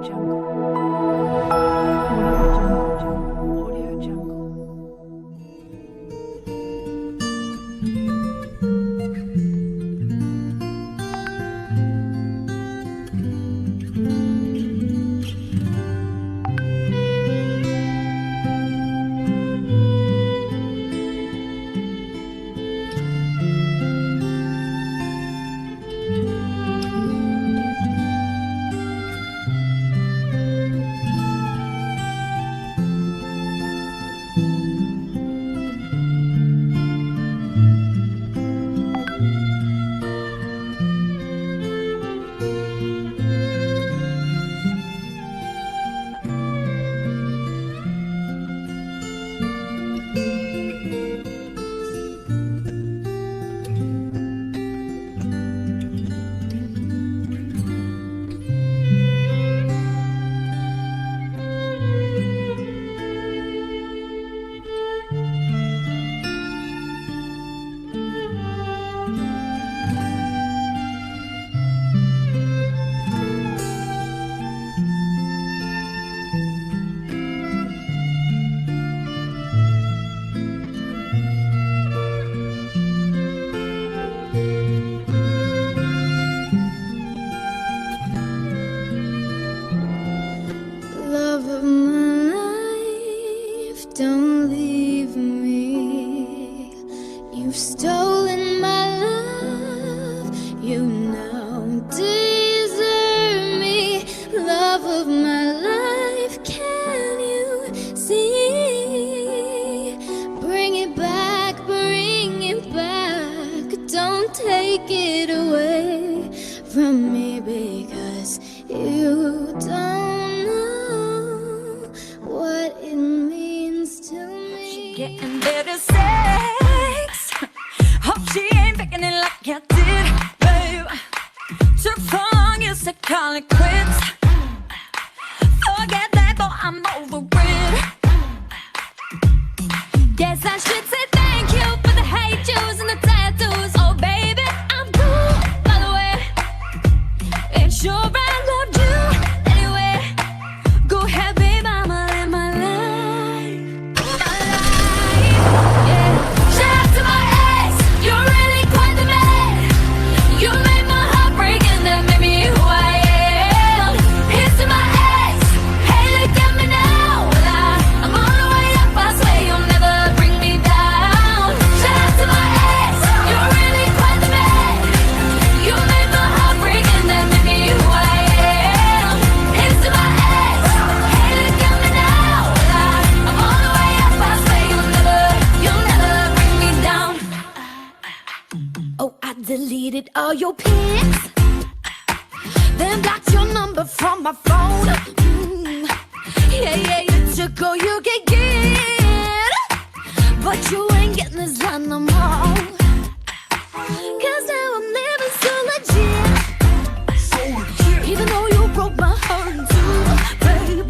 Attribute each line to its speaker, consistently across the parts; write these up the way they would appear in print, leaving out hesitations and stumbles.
Speaker 1: Love of my life, don't leave me. You've stolen my love, you now deserve me. Love of my life, can you see? Bring it back, don't take it away from me, because you don't know what it means to me.
Speaker 2: She getting better sex. Hope she ain't picking it like I did, babe. Took so long, you said call it quits. Forget that, boy, I'm over it. Guess I should say thank you for the hate juice and the tattoos. Oh baby, I'm cool, by the way. It's sure I loved you anyway. Go ahead, babe, I'ma live my life. My life, yeah. Shout out to my ex, you're really quite the man. You made my heart break and that made me who I am. Here's to my ex, hey look at me now. Well, I'm on the way up, I swear you'll never bring me down. Shout out to my ex, you're really quite the man. You made my heart break and that made me who I am. Here's to my ex, hey look at me now. Well, I'm on the way up, I swear you'll never bring me down. Oh, I deleted all your pics, then blocked your number from my phone. Yeah, you took all you could get, but you ain't getting this line no more. Cause now I'm living so legit, even though you broke my heart in two, baby.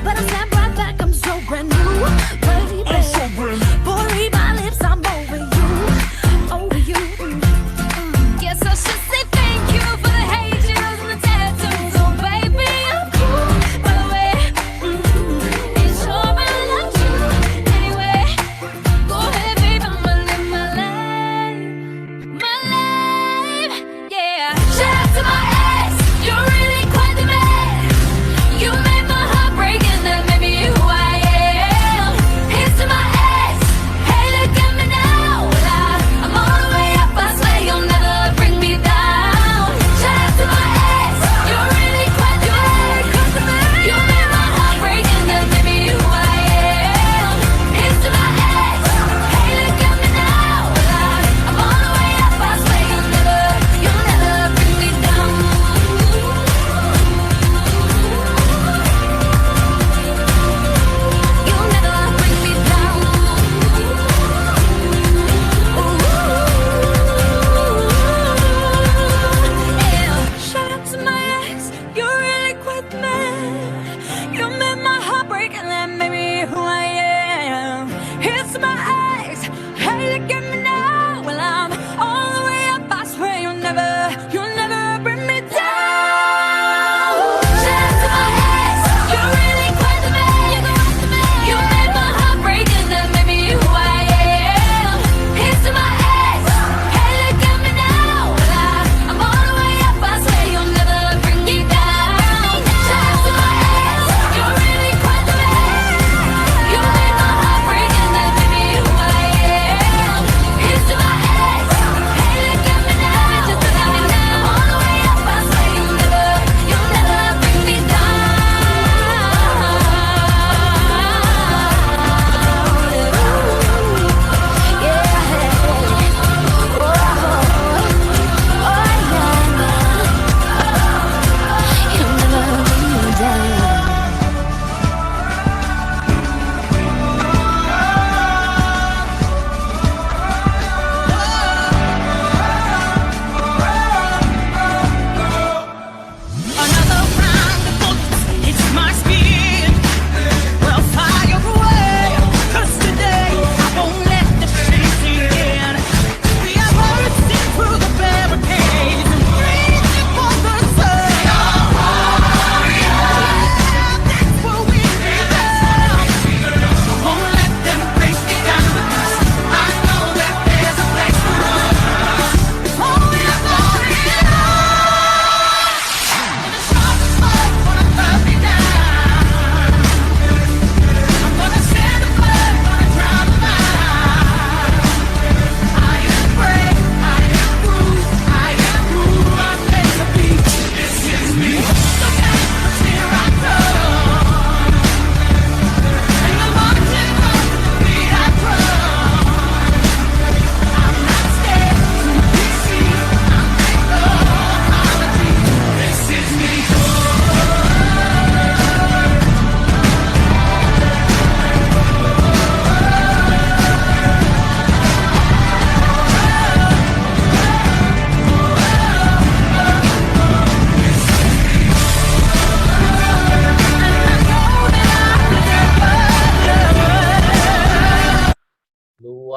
Speaker 2: But I snap right back, I'm so brand new, baby. Boy, read my lips, I'm over you, over you. Guess I should say thank you for the hate juice and the tattoos. Oh baby, I'm cool, by the way. It's sure I loved you anyway. Go ahead, babe, I'ma live my life, my life.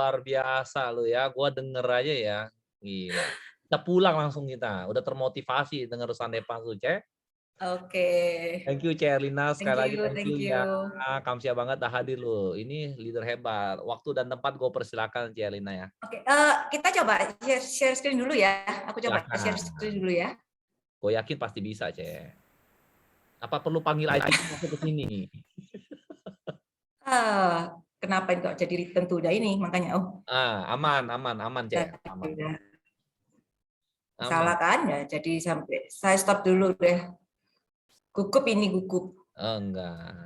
Speaker 3: luar biasa lu ya. Gua denger aja ya. Gila. Kita pulang langsung kita. Udah termotivasi denger Sandepan lu, Ce.
Speaker 4: Oke.
Speaker 3: Thank you, Ce Erlina.
Speaker 4: Thank
Speaker 3: Sekali lagi
Speaker 4: you,
Speaker 3: thank
Speaker 4: thank
Speaker 3: you ya.
Speaker 4: you.
Speaker 3: Kamsia banget dah hadir lu. Ini leader hebat. Waktu dan tempat gue persilakan, Ce Erlina ya.
Speaker 4: Oke, kita coba share screen dulu ya. Aku coba share
Speaker 3: Silakan.
Speaker 4: screen dulu ya.
Speaker 3: Gue yakin pasti bisa, Ce. Apa perlu panggil IT masuk ke sini?
Speaker 4: Kenapa ini kok jadi return to udah ini makanya
Speaker 3: Aman, Ce. Aman.
Speaker 4: Salah kan ya, jadi sampai saya stop dulu deh. Gugup.
Speaker 3: Enggak.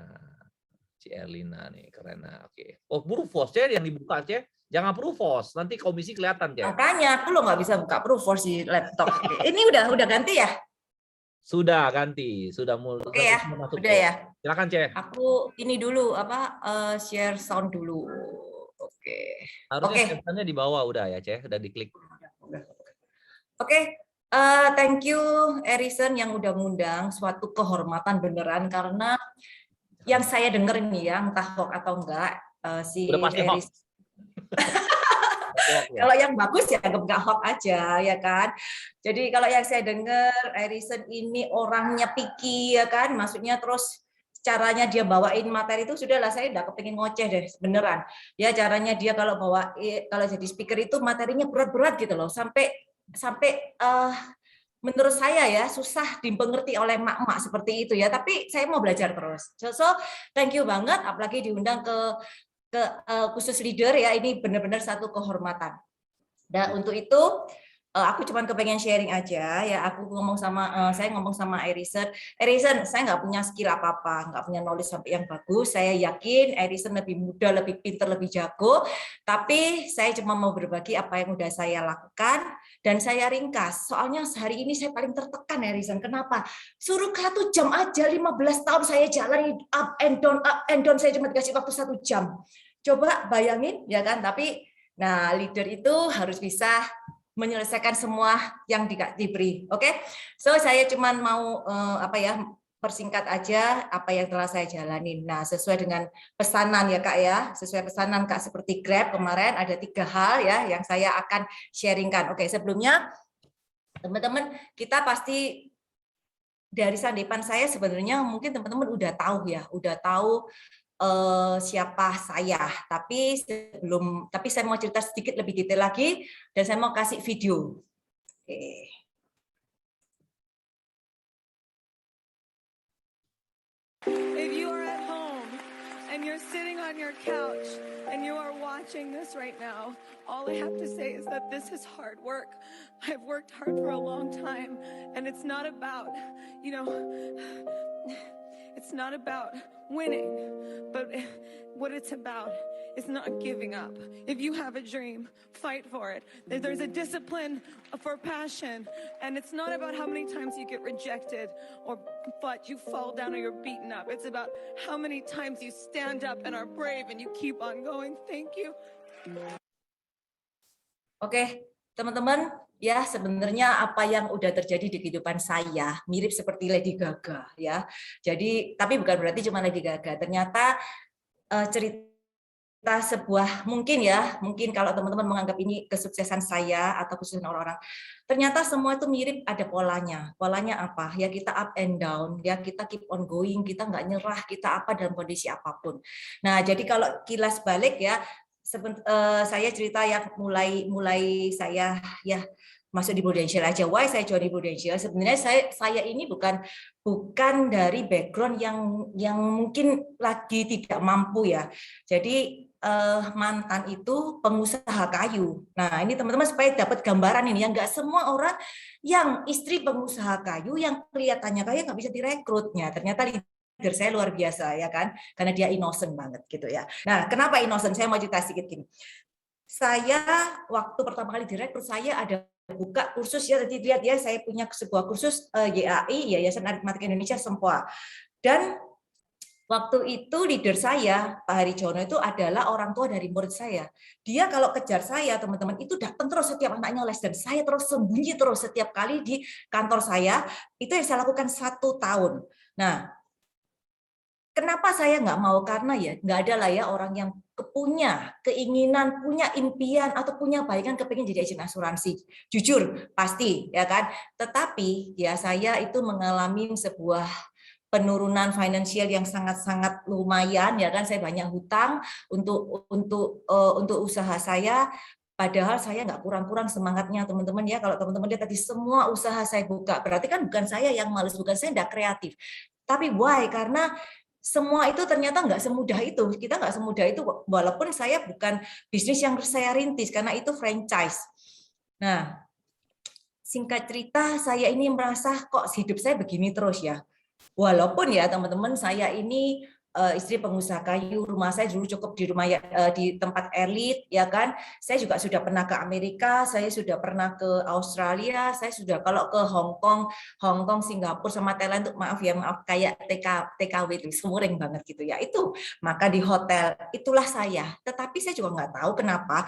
Speaker 3: Si Erlina nih, keren. Oke. Oh, Prufos, Ce, yang dibuka, Ce. Jangan Prufos, nanti komisi kelihatan, Ce.
Speaker 4: Makanya aku lo nggak bisa buka Prufos di laptop. Ini udah ganti ya?
Speaker 3: Sudah ganti, sudah mulai.
Speaker 4: Oke ya, udah ya.
Speaker 3: Silakan, Ce.
Speaker 4: Aku ini dulu share sound dulu. Oke.
Speaker 3: Harusnya share-nya di bawah udah ya, Ce. Udah diklik.
Speaker 4: Oke. Thank you Erison yang udah ngundang, suatu kehormatan beneran karena yang saya dengar ini ya, entah hoax atau enggak, si
Speaker 3: udah pasti hoax.
Speaker 4: Kalau yang bagus ya enggak hoax aja ya kan. Jadi kalau yang saya dengar Erison ini orangnya picky ya kan, maksudnya terus caranya dia bawain materi itu sudahlah, saya udah kepengin ngoceh deh beneran. Ya caranya dia kalau jadi speaker itu materinya berat-berat gitu loh, sampai menurut saya ya susah dimengerti oleh mak-mak seperti itu ya, tapi saya mau belajar terus. So thank you banget, apalagi diundang ke khusus leader ya, ini benar-benar satu kehormatan. Dan untuk itu aku cuma kepengen sharing aja ya. Aku saya ngomong sama Erison, saya nggak punya skill apa-apa, nggak punya knowledge sampai yang bagus. Saya yakin Erison lebih muda, lebih pintar, lebih jago. Tapi saya cuma mau berbagi apa yang udah saya lakukan dan saya ringkas. Soalnya hari ini saya paling tertekan Erison. Kenapa? Suruh 1 jam aja, 15 tahun saya jalan up and down, saya cuma dikasih waktu 1 jam. Coba bayangin ya kan. Tapi nah leader itu harus bisa menyelesaikan semua yang diberi. Oke, so saya cuma mau persingkat aja apa yang telah saya jalanin. Nah, sesuai dengan pesanan ya Kak ya, sesuai pesanan Kak seperti Grab kemarin ada 3 hal ya yang saya akan sharingkan. Oke, sebelumnya teman-teman kita pasti dari Sandepan saya sebenarnya mungkin teman-teman udah tahu ya, siapa saya, tapi saya mau cerita sedikit lebih detail lagi dan saya mau kasih video. Oke.
Speaker 5: If you are at home and you're sitting on your couch and you are watching this right now, all I have to say is that this is hard work. I've worked hard for a long time, and it's not about, it's not about winning, but what it's about is not giving up. If you have a dream, fight for it. There's a discipline for passion, and it's not about how many times you get rejected but you fall down or you're beaten up. It's about how many times you stand up and are brave and you keep on going. Thank you.
Speaker 4: Oke, teman-teman, ya sebenarnya apa yang udah terjadi di kehidupan saya mirip seperti Lady Gaga ya. Jadi tapi bukan berarti cuma Lady Gaga. Ternyata cerita sebuah mungkin kalau teman-teman menganggap ini kesuksesan saya atau kesuksesan orang-orang, ternyata semua itu mirip, ada polanya. Polanya apa? Ya kita up and down, ya kita keep on going, kita nggak nyerah, kita apa dalam kondisi apapun. Nah, jadi kalau kilas balik ya, saya cerita yang mulai saya ya masuk di Prudential aja. Why saya join di Prudential? Sebenarnya saya ini bukan dari background yang mungkin lagi tidak mampu ya. Jadi mantan itu pengusaha kayu. Nah ini teman-teman supaya dapat gambaran ini, yang nggak semua orang yang istri pengusaha kayu yang kelihatannya kaya nggak bisa direkrutnya. Ternyata leader saya luar biasa ya kan, karena dia innocent banget gitu ya. Nah, kenapa innocent? Saya mau cerita sedikit gini. Saya waktu pertama kali direkrut, saya ada buka kursus ya, tadi lihat ya, saya punya sebuah kursus YAI, Yayasan Aritmatika Indonesia Sempoa. Dan waktu itu leader saya, Pak Harijono, itu adalah orang tua dari murid saya. Dia kalau kejar saya, teman-teman, itu datang terus setiap anaknya les, dan saya terus sembunyi terus setiap kali di kantor saya. Itu yang saya lakukan 1 tahun. Nah, Kenapa saya nggak mau? Karena ya nggak ada lah ya orang yang punya keinginan, punya impian atau punya bayangan kepingin jadi agen asuransi. Jujur, pasti ya kan. Tetapi ya saya itu mengalami sebuah penurunan finansial yang sangat-sangat lumayan ya kan. Saya banyak hutang untuk usaha saya. Padahal saya nggak kurang-kurang semangatnya teman-teman ya. Kalau teman-teman lihat tadi semua usaha saya buka, berarti kan bukan saya yang malas, bukan saya nggak kreatif. Tapi why? Karena semua itu ternyata nggak semudah itu. Kita nggak semudah itu, walaupun saya bukan bisnis yang saya rintis, karena itu franchise. Nah, singkat cerita, saya ini merasa kok hidup saya begini terus ya. Walaupun ya teman-teman, saya ini istri pengusaha kayu, rumah saya dulu cukup di rumah di tempat elit ya kan. Saya juga sudah pernah ke Amerika, saya sudah pernah ke Australia, saya sudah kalau ke Hong Kong, Singapura sama Thailand, maaf kayak TKW itu semuring banget gitu ya. Itu maka di hotel itulah saya. Tetapi saya juga nggak tahu kenapa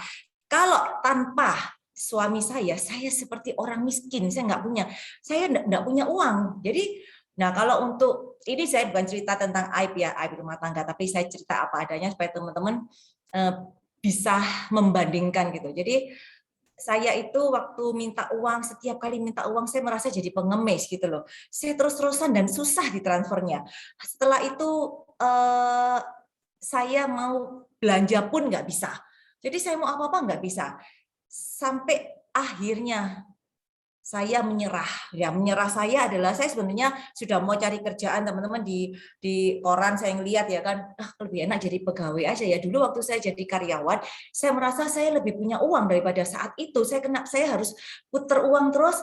Speaker 4: kalau tanpa suami saya seperti orang miskin, saya nggak punya uang. Jadi nah, kalau untuk ini saya bukan cerita tentang aib rumah tangga, tapi saya cerita apa adanya supaya teman-teman bisa membandingkan gitu. Jadi saya itu waktu minta uang, setiap kali minta uang saya merasa jadi pengemis gitu loh. Saya terus-terusan dan susah ditransfernya. Setelah itu saya mau belanja pun nggak bisa. Jadi saya mau apa-apa nggak bisa. Sampai akhirnya saya menyerah. Ya, menyerah saya adalah saya sebenarnya sudah mau cari kerjaan teman-teman di koran saya lihat ya kan, lebih enak jadi pegawai aja ya. Dulu waktu saya jadi karyawan, saya merasa saya lebih punya uang daripada saat itu. Saya harus putar uang terus,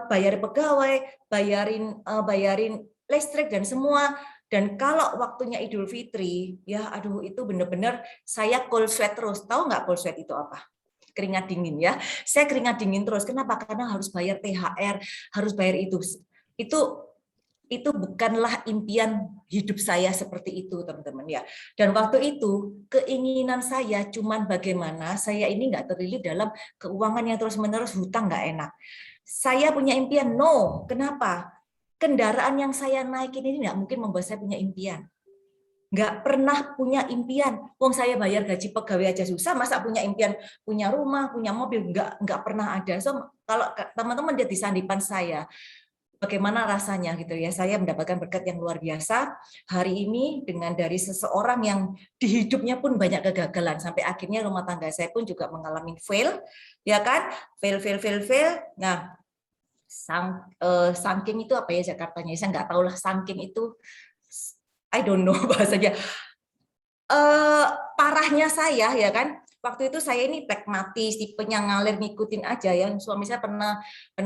Speaker 4: bayar pegawai, bayarin listrik dan semua. Dan kalau waktunya Idul Fitri, ya aduh itu benar-benar saya cold sweat terus. Tahu nggak cold sweat itu apa? Keringat dingin ya. Saya keringat dingin terus. Kenapa? Karena harus bayar THR, harus bayar itu. Itu bukanlah impian hidup saya seperti itu, teman-teman ya. Dan waktu itu keinginan saya cuman bagaimana saya ini nggak terlilit dalam keuangan yang terus-menerus, hutang nggak enak. Saya punya impian, no. Kenapa? Kendaraan yang saya naikin ini nggak mungkin membuat saya punya impian. Nggak pernah punya impian. Wong saya bayar gaji pegawai aja susah, masa punya impian, punya rumah, punya mobil, nggak pernah ada. So, kalau teman-teman lihat di sandipan saya, bagaimana rasanya gitu ya, saya mendapatkan berkat yang luar biasa hari ini dengan dari seseorang yang di hidupnya pun banyak kegagalan, sampai akhirnya rumah tangga saya pun juga mengalami fail, ya kan, fail. Nah, saking itu apa ya Jakartanya, saya nggak tahu lah, saking itu I don't know bahasanya. Parahnya saya ya kan, waktu itu saya ini pragmatis, tipenya ngalir ngikutin aja ya. Suami saya pernah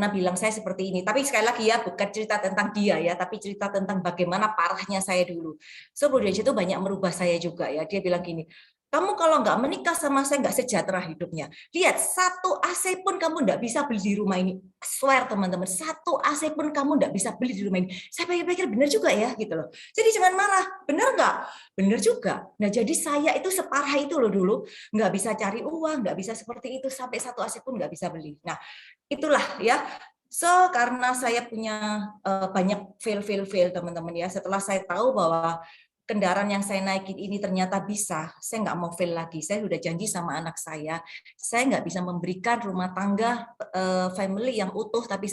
Speaker 4: bilang saya seperti ini. Tapi sekali lagi ya, bukan cerita tentang dia ya, tapi cerita tentang bagaimana parahnya saya dulu. So Prudential itu banyak merubah saya juga ya. Dia bilang gini, kamu kalau nggak menikah sama saya nggak sejahtera hidupnya. Lihat, satu AC pun kamu nggak bisa beli di rumah ini. Swear teman-teman, satu AC pun kamu nggak bisa beli di rumah ini. Saya pikir-pikir benar juga ya gitu loh. Jadi jangan marah, benar nggak? Benar juga. Nah jadi saya itu separah itu loh dulu, nggak bisa cari uang, nggak bisa seperti itu, sampai satu AC pun nggak bisa beli. Nah itulah ya. So karena saya punya banyak fail teman-teman ya. Setelah saya tahu bahwa kendaraan yang saya naikin ini ternyata bisa, saya nggak mau fail lagi. Saya sudah janji sama anak saya nggak bisa memberikan rumah tangga family yang utuh, tapi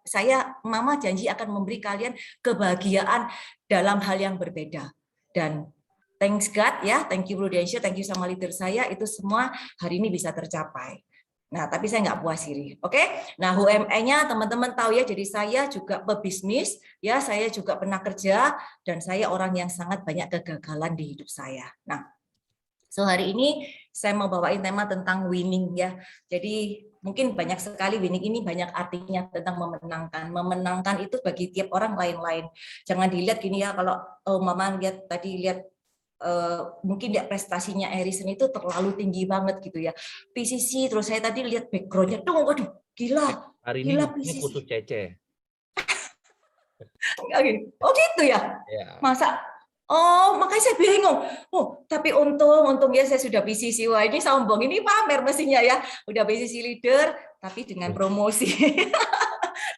Speaker 4: saya mama janji akan memberi kalian kebahagiaan dalam hal yang berbeda. Dan thanks God ya, thank you Prudential, thank you sama leader saya, itu semua hari ini bisa tercapai. Nah, tapi saya nggak puas diri, oke? Nah, UME-nya teman-teman tahu ya, jadi saya juga pebisnis, ya, saya juga pernah kerja, dan saya orang yang sangat banyak kegagalan di hidup saya. Nah, so hari ini saya mau bawain tema tentang winning ya. Jadi mungkin banyak sekali winning ini banyak artinya tentang memenangkan. Memenangkan itu bagi tiap orang lain-lain. Jangan dilihat gini ya, kalau Mama lihat mungkin ya prestasinya Erison itu terlalu tinggi banget gitu ya. PCC, terus saya tadi lihat backgroundnya, waduh gila.
Speaker 3: Hari
Speaker 4: gila,
Speaker 3: ini khusus Cece.
Speaker 4: Oh gitu ya?
Speaker 3: Ya.
Speaker 4: Masa? Oh, makanya saya bingung. Oh, tapi untung ya saya sudah PCC. Wah, ini sombong, ini pamer mestinya ya. Udah PCC leader, tapi dengan promosi.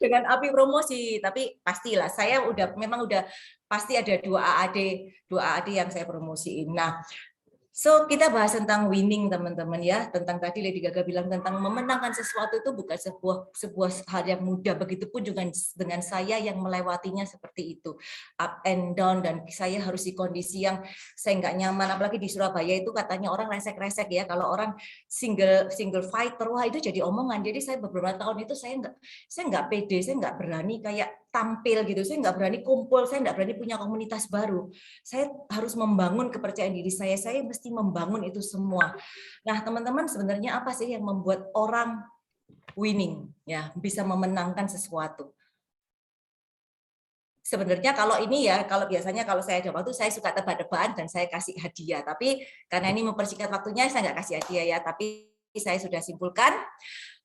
Speaker 4: dengan api promosi. Tapi pastilah saya memang udah pasti ada 2 AAD yang saya promosiin. Nah, so kita bahas tentang winning teman-teman ya, tentang tadi Lady Gaga bilang tentang memenangkan sesuatu itu bukan sebuah hal yang mudah, begitupun juga dengan saya yang melewatinya seperti itu, up and down, dan saya harus di kondisi yang saya nggak nyaman, apalagi di Surabaya itu katanya orang resek-resek ya, kalau orang single fighter, wah itu jadi omongan. Jadi saya beberapa tahun itu saya nggak pede, saya nggak berani kayak tampil gitu, saya nggak berani kumpul, saya nggak berani punya komunitas baru. Saya harus membangun kepercayaan diri saya mesti membangun itu semua. Nah, teman-teman, sebenarnya apa sih yang membuat orang winning, ya, bisa memenangkan sesuatu? Sebenarnya kalau ini ya, kalau biasanya kalau saya ada waktu, saya suka tebak-tebakan dan saya kasih hadiah. Tapi karena ini mempersingkat waktunya, saya nggak kasih hadiah ya. Tapi saya sudah simpulkan,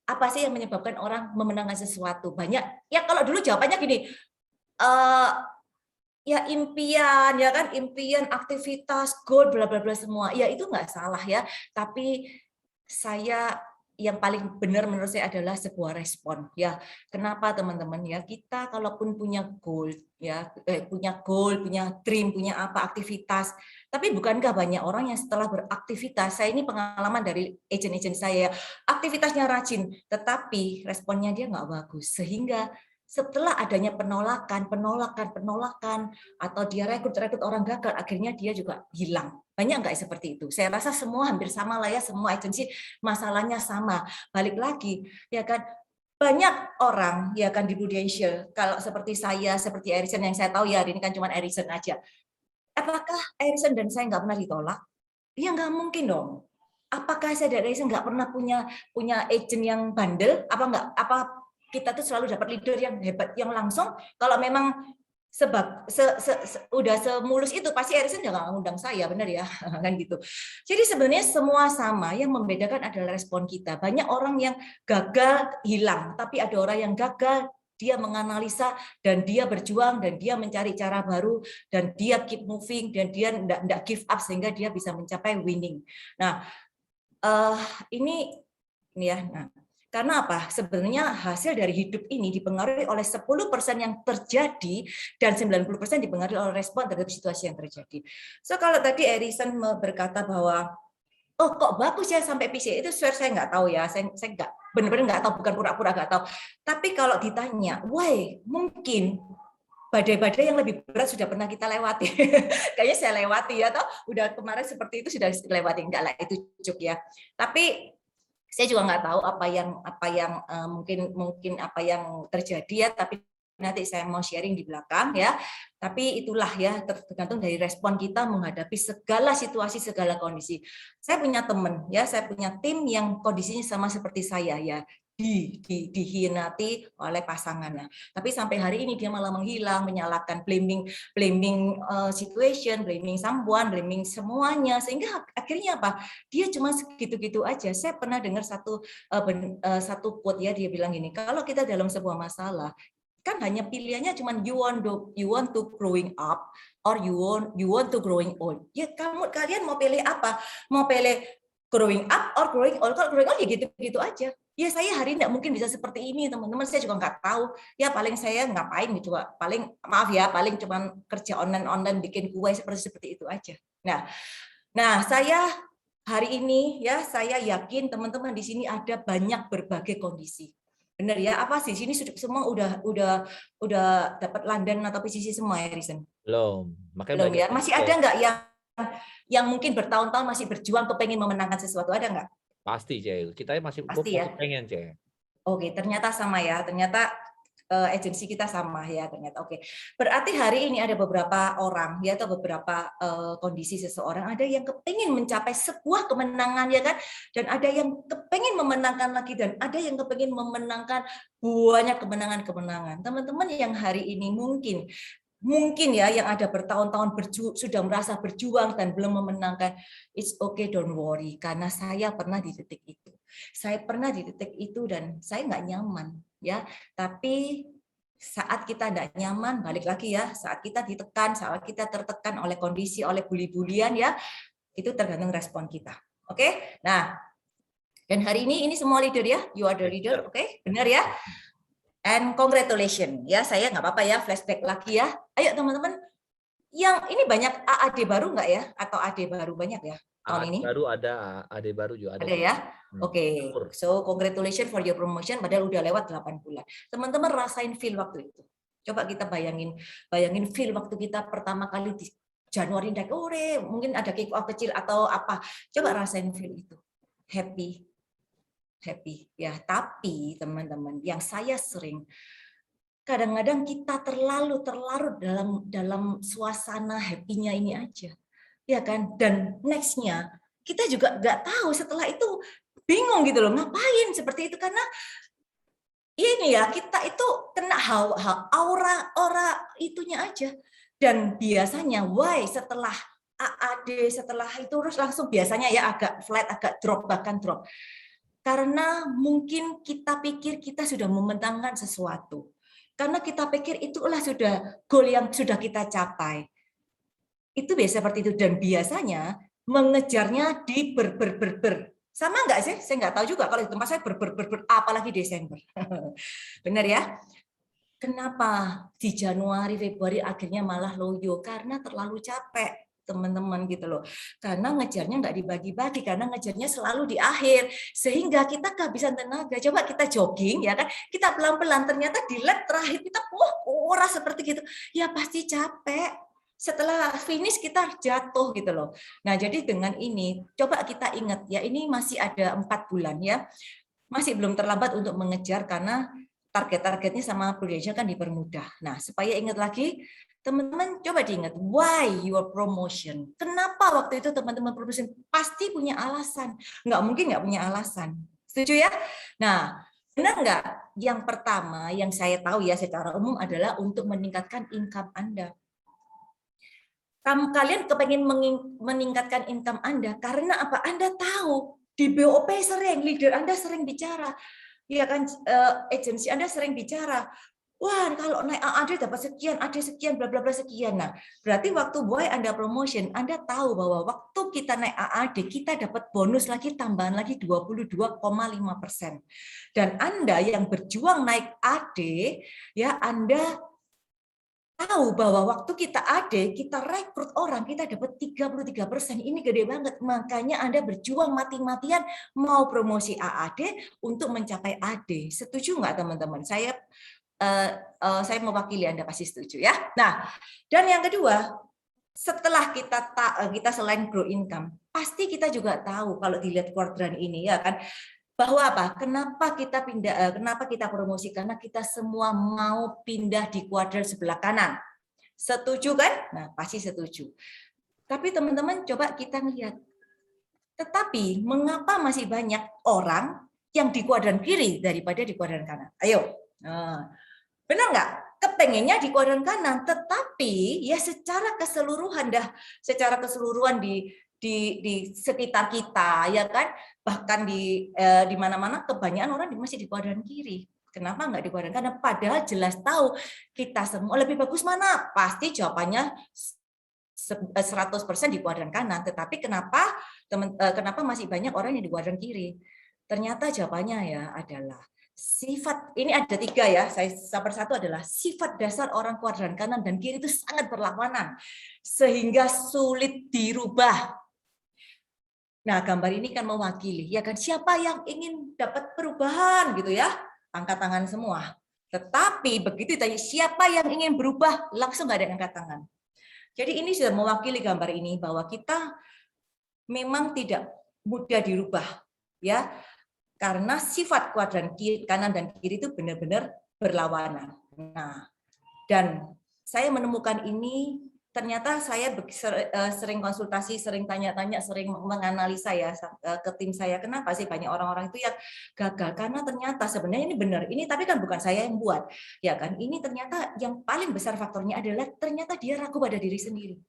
Speaker 4: apa sih yang menyebabkan orang memenangkan sesuatu? Banyak. Ya kalau dulu jawabannya gini, ya impian, ya kan, impian, aktivitas, goal, bla bla bla semua. Ya itu nggak salah ya. Tapi saya yang paling benar menurut saya adalah sebuah respon. Ya, kenapa teman-teman ya? Kita kalaupun punya goal, ya, punya dream, punya apa aktivitas. Tapi bukankah banyak orang yang setelah beraktivitas, saya ini pengalaman dari agent-agent saya, aktivitasnya rajin, tetapi responnya dia nggak bagus, sehingga setelah adanya penolakan, atau dia rekrut orang gagal, akhirnya dia juga hilang. Banyak nggak seperti itu? Saya rasa semua hampir sama lah ya, semua agensi masalahnya sama. Balik lagi, ya kan, banyak orang ya kan di Prudential, kalau seperti saya, seperti Erison yang saya tahu ya, hari ini kan cuma Erison aja. Apakah Erison dan saya nggak pernah ditolak? Ya nggak mungkin dong. Apakah saya dan Erison nggak pernah punya agent yang bandel? Apa kita tuh selalu dapat leader yang hebat, yang langsung? Kalau memang udah semulus itu, pasti Erison jangan ngundang saya, benar ya, kan gitu. Jadi sebenarnya semua sama, yang membedakan adalah respon kita. Banyak orang yang gagal hilang, tapi ada orang yang gagal, dia menganalisa dan dia berjuang dan dia mencari cara baru dan dia keep moving dan dia enggak give up sehingga dia bisa mencapai winning. Nah, ini ya. Nah, karena apa? Sebenarnya hasil dari hidup ini dipengaruhi oleh 10% yang terjadi dan 90% dipengaruhi oleh respon terhadap situasi yang terjadi. So kalau tadi Erison berkata bahwa oh kok bagus ya sampai PCA, itu saya nggak tahu ya, saya nggak benar-benar nggak tahu, bukan pura-pura nggak tahu. Tapi kalau ditanya, why mungkin badai-badai yang lebih berat sudah pernah kita lewati. Kayaknya saya lewati ya, toh udah kemarin seperti itu sudah lewati, enggak lah itu cuk ya. Tapi saya juga nggak tahu apa yang mungkin apa yang terjadi ya, tapi nanti saya mau sharing di belakang ya. Tapi itulah ya, tergantung dari respon kita menghadapi segala situasi, segala kondisi. Saya punya teman ya, saya punya tim yang kondisinya sama seperti saya ya, dihianati oleh pasangannya. Tapi sampai hari ini dia malah menghilang, menyalahkan, blaming situation, blaming someone, blaming semuanya, sehingga akhirnya apa? Dia cuma segitu-gitu aja. Saya pernah dengar satu quote ya, dia bilang gini, kalau kita dalam sebuah masalah, kan hanya pilihannya cuma you want to growing up or you want to growing old. Ya kalian mau pilih apa? Mau pilih growing up or growing old? Kalau growing old ya gitu-gitu aja. Ya saya hari ini nggak mungkin bisa seperti ini, teman-teman. Saya juga nggak tahu. Ya paling saya ngapain gitu, paling maaf ya, paling cuma kerja online bikin kue seperti itu aja. Nah saya hari ini ya, saya yakin teman-teman di sini ada banyak berbagai kondisi. Benar ya, apa sih sini semua udah dapat landan atau posisi semua ya, Risen?
Speaker 3: Belum. Makanya
Speaker 4: belum ya. Masih ada nggak yang mungkin bertahun-tahun masih berjuang kepengen memenangkan sesuatu, ada nggak?
Speaker 3: Pasti, Cek. Kita masih pengen, Cek.
Speaker 4: Oke, ternyata sama ya. Ternyata agensi kita sama ya ternyata. Oke. Berarti hari ini ada beberapa orang ya, atau beberapa kondisi seseorang, ada yang kepengin mencapai sebuah kemenangan ya kan, dan ada yang kepengin memenangkan lagi, dan ada yang kepengin memenangkan banyak kemenangan-kemenangan. Teman-teman yang hari ini mungkin ya, yang ada bertahun-tahun sudah merasa berjuang dan belum memenangkan, it's okay, don't worry, karena saya pernah di titik itu. Saya pernah di titik itu dan saya nggak nyaman ya. Tapi saat kita nggak nyaman, balik lagi ya, saat kita ditekan, saat kita tertekan oleh kondisi, oleh bully-bulian ya, itu tergantung respon kita. Oke? Nah, dan hari ini semua leader ya, you are the leader, oke? Benar ya? And congratulations ya, saya nggak apa-apa ya, flashback lagi ya. Ayo teman-teman, yang ini banyak AAD baru nggak ya? Atau AD baru banyak ya tahun ini?
Speaker 3: Baru ada, AD baru juga ada.
Speaker 4: Ada ya?
Speaker 3: Hmm.
Speaker 4: Oke,
Speaker 3: Syukur.
Speaker 4: so congratulations for your promotion, padahal udah lewat 8 bulan. Teman-teman rasain feel waktu itu. Coba kita bayangin feel waktu kita pertama kali di Januari naik, mungkin ada kick off kecil atau apa. Coba rasain feel itu. Happy ya. Tapi teman-teman, yang saya sering kadang-kadang kita terlalu dalam suasana happy-nya ini aja, ya kan? Dan next-nya kita juga nggak tahu, setelah itu bingung gitu loh, ngapain seperti itu, karena ini ya kita itu kena aura itunya aja. Dan biasanya why setelah AAD, setelah itu terus langsung biasanya ya agak flat, agak drop, bahkan drop. Karena mungkin kita pikir kita sudah memenangkan sesuatu. Karena kita pikir itulah sudah goal yang sudah kita capai. Itu biasa seperti itu. Dan biasanya mengejarnya di Sama nggak sih? Saya nggak tahu juga kalau di tempat saya apalagi Desember. Benar ya? Kenapa di Januari, Februari akhirnya malah loyo? Karena terlalu capek. Teman-teman gitu loh, karena ngejarnya nggak dibagi-bagi, karena ngejarnya selalu di akhir, sehingga kita kehabisan tenaga. Coba kita jogging ya kan, kita pelan-pelan, ternyata di lap terakhir kita ora seperti gitu, ya pasti capek. Setelah finish kita jatuh gitu loh. Nah jadi dengan ini coba kita ingat ya, ini masih ada 4 bulan ya, masih belum terlambat untuk mengejar, karena target-targetnya sama Prudential kan dipermudah. Nah supaya ingat lagi, teman-teman coba diingat, why your promotion? Kenapa waktu itu teman-teman promotion? Pasti punya alasan. Nggak mungkin nggak punya alasan. Setuju ya? Nah, benar nggak? Yang pertama yang saya tahu ya secara umum adalah untuk meningkatkan income Anda. Kalian kepengen meningkatkan income Anda karena apa? Anda tahu di BOP sering, leader Anda sering bicara. Ya kan, agensi Anda sering bicara. Wah, kalau naik AAD dapat sekian, ada sekian, bla bla bla sekian. Nah, berarti waktu buy Anda promotion, Anda tahu bahwa waktu kita naik AAD, kita dapat bonus lagi, tambahan lagi 22,5%. Dan Anda yang berjuang naik AD, ya Anda tahu bahwa waktu kita AD, kita rekrut orang, kita dapat 33%. Ini gede banget. Makanya Anda berjuang mati-matian mau promosi AAD untuk mencapai AD. Setuju nggak teman-teman? Saya mewakili, Anda pasti setuju ya. Nah, dan yang kedua, setelah kita selain grow income, pasti kita juga tahu kalau dilihat kuadran ini ya kan, bahwa apa? Kenapa kita pindah? Kenapa kita promosi? Karena kita semua mau pindah di kuadran sebelah kanan. Setuju kan? Nah, pasti setuju. Tapi teman-teman coba kita lihat. Tetapi mengapa masih banyak orang yang di kuadran kiri daripada di kuadran kanan? Ayo. Benar nggak? Kepengennya di kuadran kanan, tetapi ya secara keseluruhan di sekitar kita ya kan, bahkan di mana-mana kebanyakan orang masih di kuadran kiri. Kenapa nggak di kuadran kanan? Padahal jelas tahu kita semua lebih bagus mana? Pasti jawabannya 100% di kuadran kanan. Tetapi kenapa masih banyak orang yang di kuadran kiri? Ternyata jawabannya ya adalah sifat, ini ada 3 ya, saya persatu adalah sifat dasar orang kuadran kanan dan kiri itu sangat berlawanan, sehingga sulit dirubah. Nah, gambar ini kan mewakili, ya kan, siapa yang ingin dapat perubahan gitu ya, angkat tangan semua. Tetapi begitu tanya siapa yang ingin berubah, langsung nggak ada yang angkat tangan. Jadi ini sudah mewakili gambar ini bahwa kita memang tidak mudah dirubah, ya. Karena sifat kuadran kanan dan kiri itu benar-benar berlawanan. Nah, dan saya menemukan ini, ternyata saya sering konsultasi, sering tanya-tanya, sering menganalisa ya ke tim saya. Kenapa sih banyak orang-orang itu yang gagal? Karena ternyata sebenarnya ini benar. Ini tapi kan bukan saya yang buat, ya kan? Ini ternyata yang paling besar faktornya adalah ternyata dia ragu pada diri sendiri.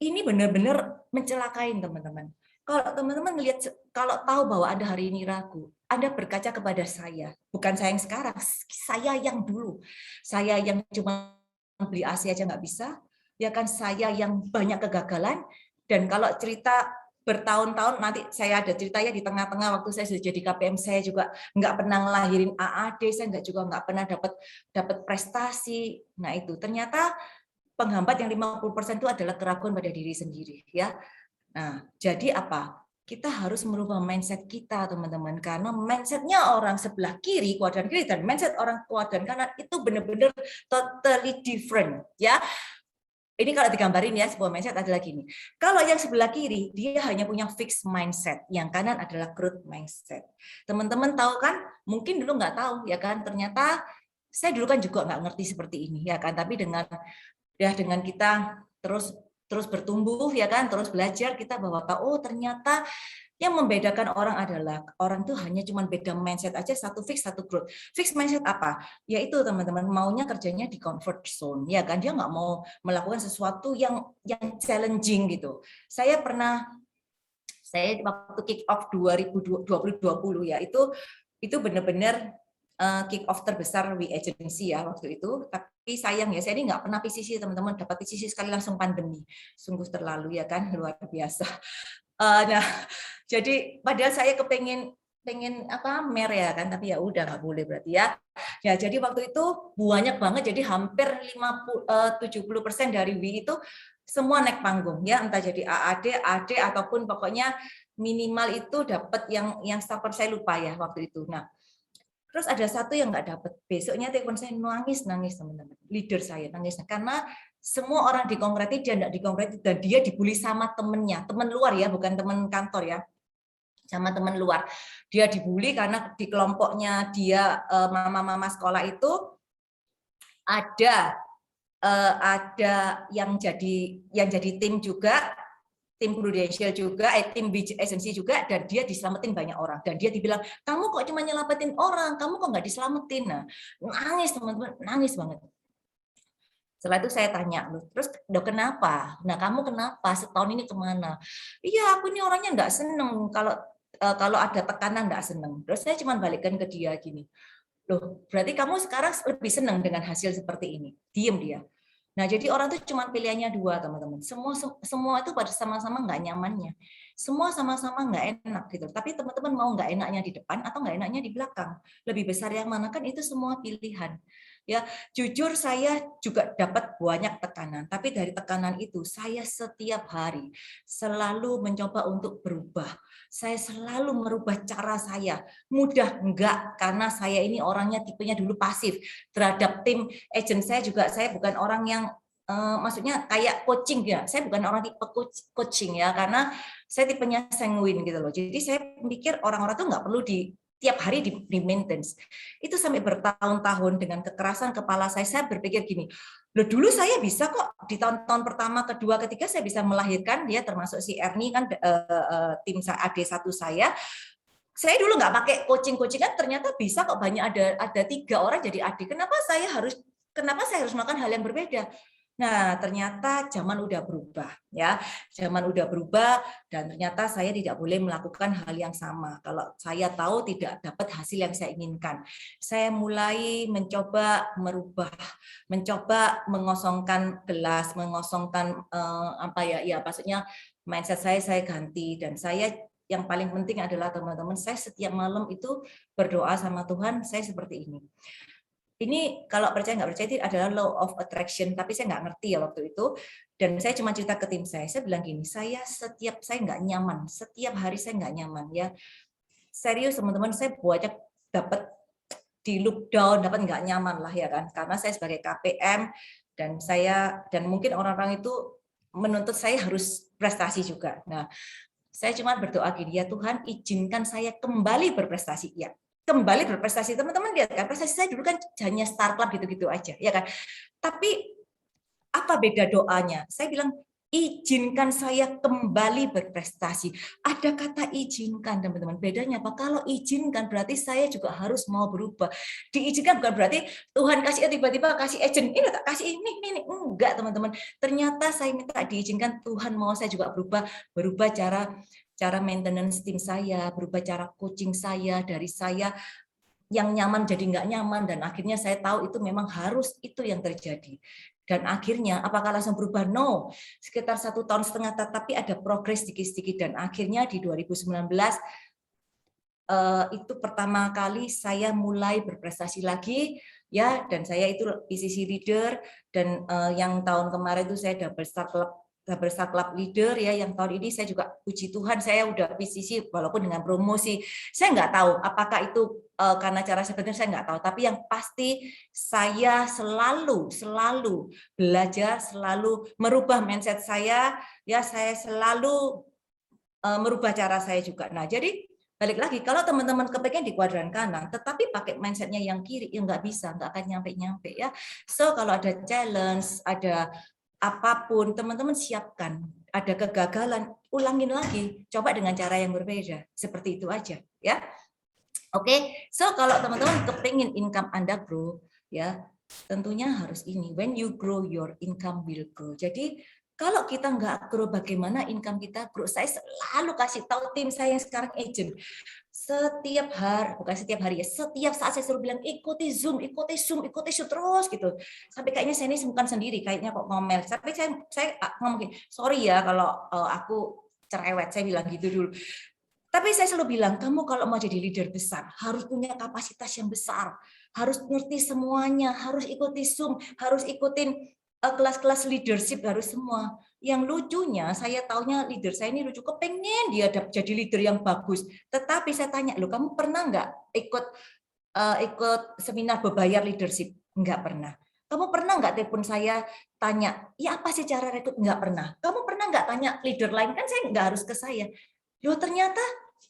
Speaker 4: Ini benar-benar mencelakai teman-teman. Kalau teman-teman melihat, kalau tahu bahwa Anda hari ini ragu, Anda berkaca kepada saya. Bukan saya yang sekarang, saya yang dulu. Saya yang cuma beli AC aja nggak bisa, ya kan, saya yang banyak kegagalan, dan kalau cerita bertahun-tahun, nanti saya ada ceritanya di tengah-tengah waktu saya sudah jadi KPM, saya juga nggak pernah ngelahirin AAD, saya nggak pernah dapat prestasi. Nah itu ternyata penghambat yang 50% itu adalah keraguan pada diri sendiri, ya. Nah, jadi apa? Kita harus merubah mindset kita, teman-teman, karena mindsetnya orang sebelah kiri, kuadran kiri, dan mindset orang kuadran kanan itu benar-benar totally different, ya. Ini kalau digambarin ya, sebuah mindset adalah gini. Kalau yang sebelah kiri, dia hanya punya fixed mindset. Yang kanan adalah growth mindset. Teman-teman tahu kan? Mungkin dulu nggak tahu, ya kan? Ternyata saya dulu kan juga nggak ngerti seperti ini, ya kan? Tapi dengan kita terus bertumbuh, ya kan? Terus belajar, kita bahwa oh ternyata yang membedakan orang adalah orang tuh hanya cuma beda mindset aja, satu fix, satu growth. Fix mindset apa? Yaitu teman-teman maunya kerjanya di comfort zone, ya kan? Dia nggak mau melakukan sesuatu yang challenging gitu. Saya waktu kick off 2020 ya, itu benar-benar kick off terbesar We Agency ya waktu itu. Tapi sayang ya, saya ini nggak pernah PCC, teman-teman. Dapat PCC sekali langsung pandemi, sungguh terlalu ya kan, luar biasa. Nah, jadi padahal saya pengen mer ya kan, tapi ya udah nggak boleh berarti ya. Ya jadi waktu itu banyak banget, jadi hampir 70% dari WI itu semua naik panggung ya, entah jadi AAD, AD ataupun pokoknya minimal itu dapat yang stopper, saya lupa ya waktu itu. Nah, terus ada satu yang nggak dapat. Besoknya telepon saya nangis teman-teman. Leader saya nangis karena semua orang dikongreti, dia nggak dikongreti, dan dia dibully sama temennya, teman luar ya, bukan teman kantor ya, sama teman luar. Dia dibully karena di kelompoknya dia mama-mama sekolah itu ada yang jadi tim juga, tim Prudential juga, tim agency juga, dan dia diselamatin banyak orang. Dan dia dibilang, kamu kok cuma nyelamatin orang, kamu kok nggak diselamatin? Nah, nangis teman-teman, nangis banget. Setelah itu saya tanya, terus dok kenapa? Nah kamu kenapa? Setahun ini kemana? Iya aku ini orangnya nggak seneng kalau ada tekanan, nggak seneng. Terus saya cuma balikkan ke dia gini, loh berarti kamu sekarang lebih seneng dengan hasil seperti ini? Diem dia. Nah jadi orang itu cuma pilihannya dua teman-teman. Semua itu pada sama-sama nggak nyamannya. Semua sama-sama nggak enak gitu. Tapi teman-teman mau nggak enaknya di depan atau nggak enaknya di belakang? Lebih besar yang mana, kan itu semua pilihan. Ya, jujur saya juga dapat banyak tekanan, tapi dari tekanan itu saya setiap hari selalu mencoba untuk berubah. Saya selalu merubah cara saya. Mudah enggak, karena saya ini orangnya tipenya dulu pasif terhadap tim agent saya juga. Saya bukan orang yang maksudnya kayak coaching ya. Saya bukan orang tipe coaching ya, karena saya tipenya sanguin gitu loh. Jadi saya pikir orang-orang tuh nggak perlu tiap hari di maintenance. Itu sampai bertahun-tahun dengan kekerasan kepala saya berpikir gini, loh dulu saya bisa kok di tahun-tahun pertama, kedua, ketiga saya bisa melahirkan, dia termasuk si Ernie kan tim AD1 saya dulu nggak pakai coaching-coachingan, ternyata bisa kok, banyak ada 3 orang jadi AD. Kenapa saya harus melakukan hal yang berbeda? Nah, ternyata zaman udah berubah ya. Zaman udah berubah dan ternyata saya tidak boleh melakukan hal yang sama. Kalau saya tahu tidak dapat hasil yang saya inginkan. Saya mulai mencoba merubah, mencoba mengosongkan gelas, mengosongkan maksudnya mindset saya ganti, dan saya yang paling penting adalah teman-teman, saya setiap malam itu berdoa sama Tuhan, saya seperti ini. Ini kalau percaya nggak percaya itu adalah law of attraction, tapi saya nggak ngerti ya waktu itu. Dan saya cuma cerita ke tim saya bilang gini, saya nggak nyaman, setiap hari saya nggak nyaman ya. Serius teman-teman, saya banyak dapat di look down, dapat nggak nyaman lah ya kan, karena saya sebagai KPM dan mungkin orang-orang itu menuntut saya harus prestasi juga. Nah, saya cuma berdoa gini, ya Tuhan izinkan saya kembali berprestasi ya. Kembali berprestasi, teman-teman lihat kan, prestasi saya dulu kan hanya Star Club gitu-gitu aja ya kan, tapi apa beda doanya? Saya bilang izinkan saya kembali berprestasi. Ada kata izinkan teman-teman, bedanya apa? Kalau izinkan berarti saya juga harus mau berubah. Diizinkan bukan berarti Tuhan kasih tiba-tiba kasih agent ini, tak kasih ini enggak teman-teman. Ternyata saya minta diizinkan, Tuhan mau saya juga berubah cara maintenance tim saya, berubah cara coaching saya, dari saya yang nyaman jadi nggak nyaman, dan akhirnya saya tahu itu memang harus itu yang terjadi. Dan akhirnya apakah langsung berubah? No, sekitar 1,5 tahun, tetapi ada progres sedikit-sedikit. Dan akhirnya di 2019 itu pertama kali saya mulai berprestasi lagi, ya. Dan saya itu PCC leader, dan yang tahun kemarin itu saya double star club leader, ya. Yang tahun ini saya juga puji Tuhan saya udah PCC walaupun dengan promosi. Saya nggak tahu apakah itu karena cara sebenarnya, saya nggak tahu. Tapi yang pasti saya selalu belajar, selalu merubah mindset saya, ya. Saya selalu merubah cara saya juga. Nah, jadi balik lagi, kalau teman-teman kepengen di kuadran kanan, tetapi pakai mindsetnya yang kiri, ya nggak bisa, nggak akan nyampe-nyampe, ya. So kalau ada challenge, ada apapun, teman-teman siapkan. Ada kegagalan, ulangin lagi, coba dengan cara yang berbeda, seperti itu aja, ya. Oke, so kalau teman-teman kepingin income Anda grow, ya tentunya harus ini. When you grow, your income will grow. Jadi kalau kita nggak grow, bagaimana income kita grow? Saya selalu kasih tahu tim saya yang sekarang agent. Setiap hari, bukan setiap hari ya, setiap saat saya selalu bilang ikuti Zoom terus gitu. Sampai kayaknya saya ini bukan sendiri, kayaknya kok ngomel. Tapi saya ngomong gini, sorry ya kalau aku cerewet, saya bilang gitu dulu. Tapi saya selalu bilang, kamu kalau mau jadi leader besar, harus punya kapasitas yang besar, harus ngerti semuanya, harus ikuti Zoom, harus ikutin kelas-kelas leadership, harus semua. Yang lucunya, saya taunya leader saya ini lucu, kepengen dia jadi leader yang bagus. Tetapi saya tanya, loh kamu pernah nggak ikut seminar berbayar leadership? Nggak pernah. Kamu pernah nggak telepon saya tanya, ya apa sih cara rekrut? Nggak pernah. Kamu pernah nggak tanya leader lain? Kan saya nggak harus ke saya. Loh ternyata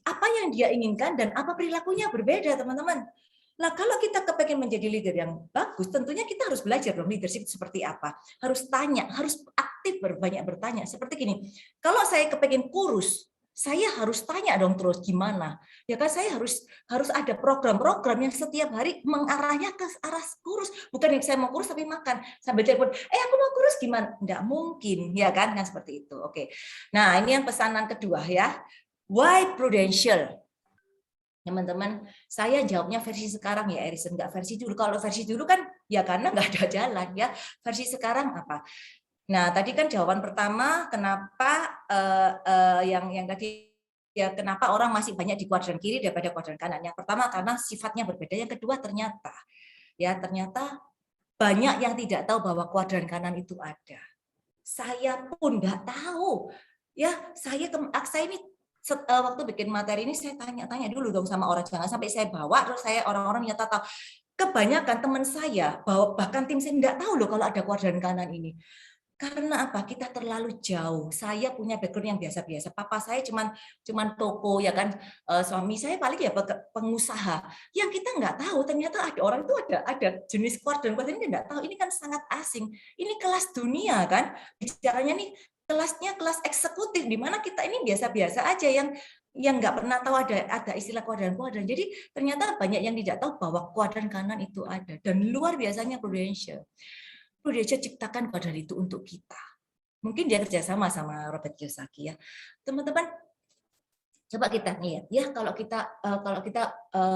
Speaker 4: apa yang dia inginkan dan apa perilakunya berbeda, teman-teman. Nah, kalau kita kepengen menjadi leader yang bagus, tentunya kita harus belajar dong leadership seperti apa. Harus tanya, harus aktif, banyak bertanya. Seperti gini, kalau saya kepengen kurus, saya harus tanya dong terus gimana. Ya kan saya harus ada program-program yang setiap hari mengarahnya ke arah kurus. Bukan yang saya mau kurus tapi makan. Sambil telepon, aku mau kurus gimana? Nggak mungkin, ya kan? Kan seperti itu. Oke. Nah, ini yang pesanan kedua ya. Why Prudential? Teman-teman, saya jawabnya versi sekarang ya, Erison, nggak versi dulu. Kalau versi dulu kan ya karena nggak ada jalan ya. Versi sekarang apa? Nah, tadi kan jawaban pertama kenapa yang tadi ya kenapa orang masih banyak di kuadran kiri daripada kuadran kanan. Yang pertama karena sifatnya berbeda. Yang kedua ternyata banyak yang tidak tahu bahwa kuadran kanan itu ada. Saya pun nggak tahu. Ya, saya ini waktu bikin materi ini saya tanya-tanya dulu dong sama orang, jangan sampai saya bawa terus saya orang-orang nyata tahu. Kebanyakan teman saya, bahkan tim saya nggak tahu loh kalau ada kuadran kanan ini. Karena apa? Kita terlalu jauh. Saya punya background yang biasa-biasa. Papa saya cuman toko ya kan. Suami saya paling ya pengusaha. Yang kita nggak tahu ternyata ada orang itu ada jenis kuadran ini nggak tahu. Ini kan sangat asing. Ini kelas dunia kan. Bicaranya nih kelasnya kelas eksekutif di mana kita ini biasa-biasa aja yang nggak pernah tahu ada istilah kuadran. Jadi ternyata banyak yang tidak tahu bahwa kuadran kanan itu ada dan luar biasanya Prudential ciptakan kuadran itu untuk kita. Mungkin dia kerjasama sama Robert Kiyosaki ya, teman-teman. Coba kita lihat ya kalau kita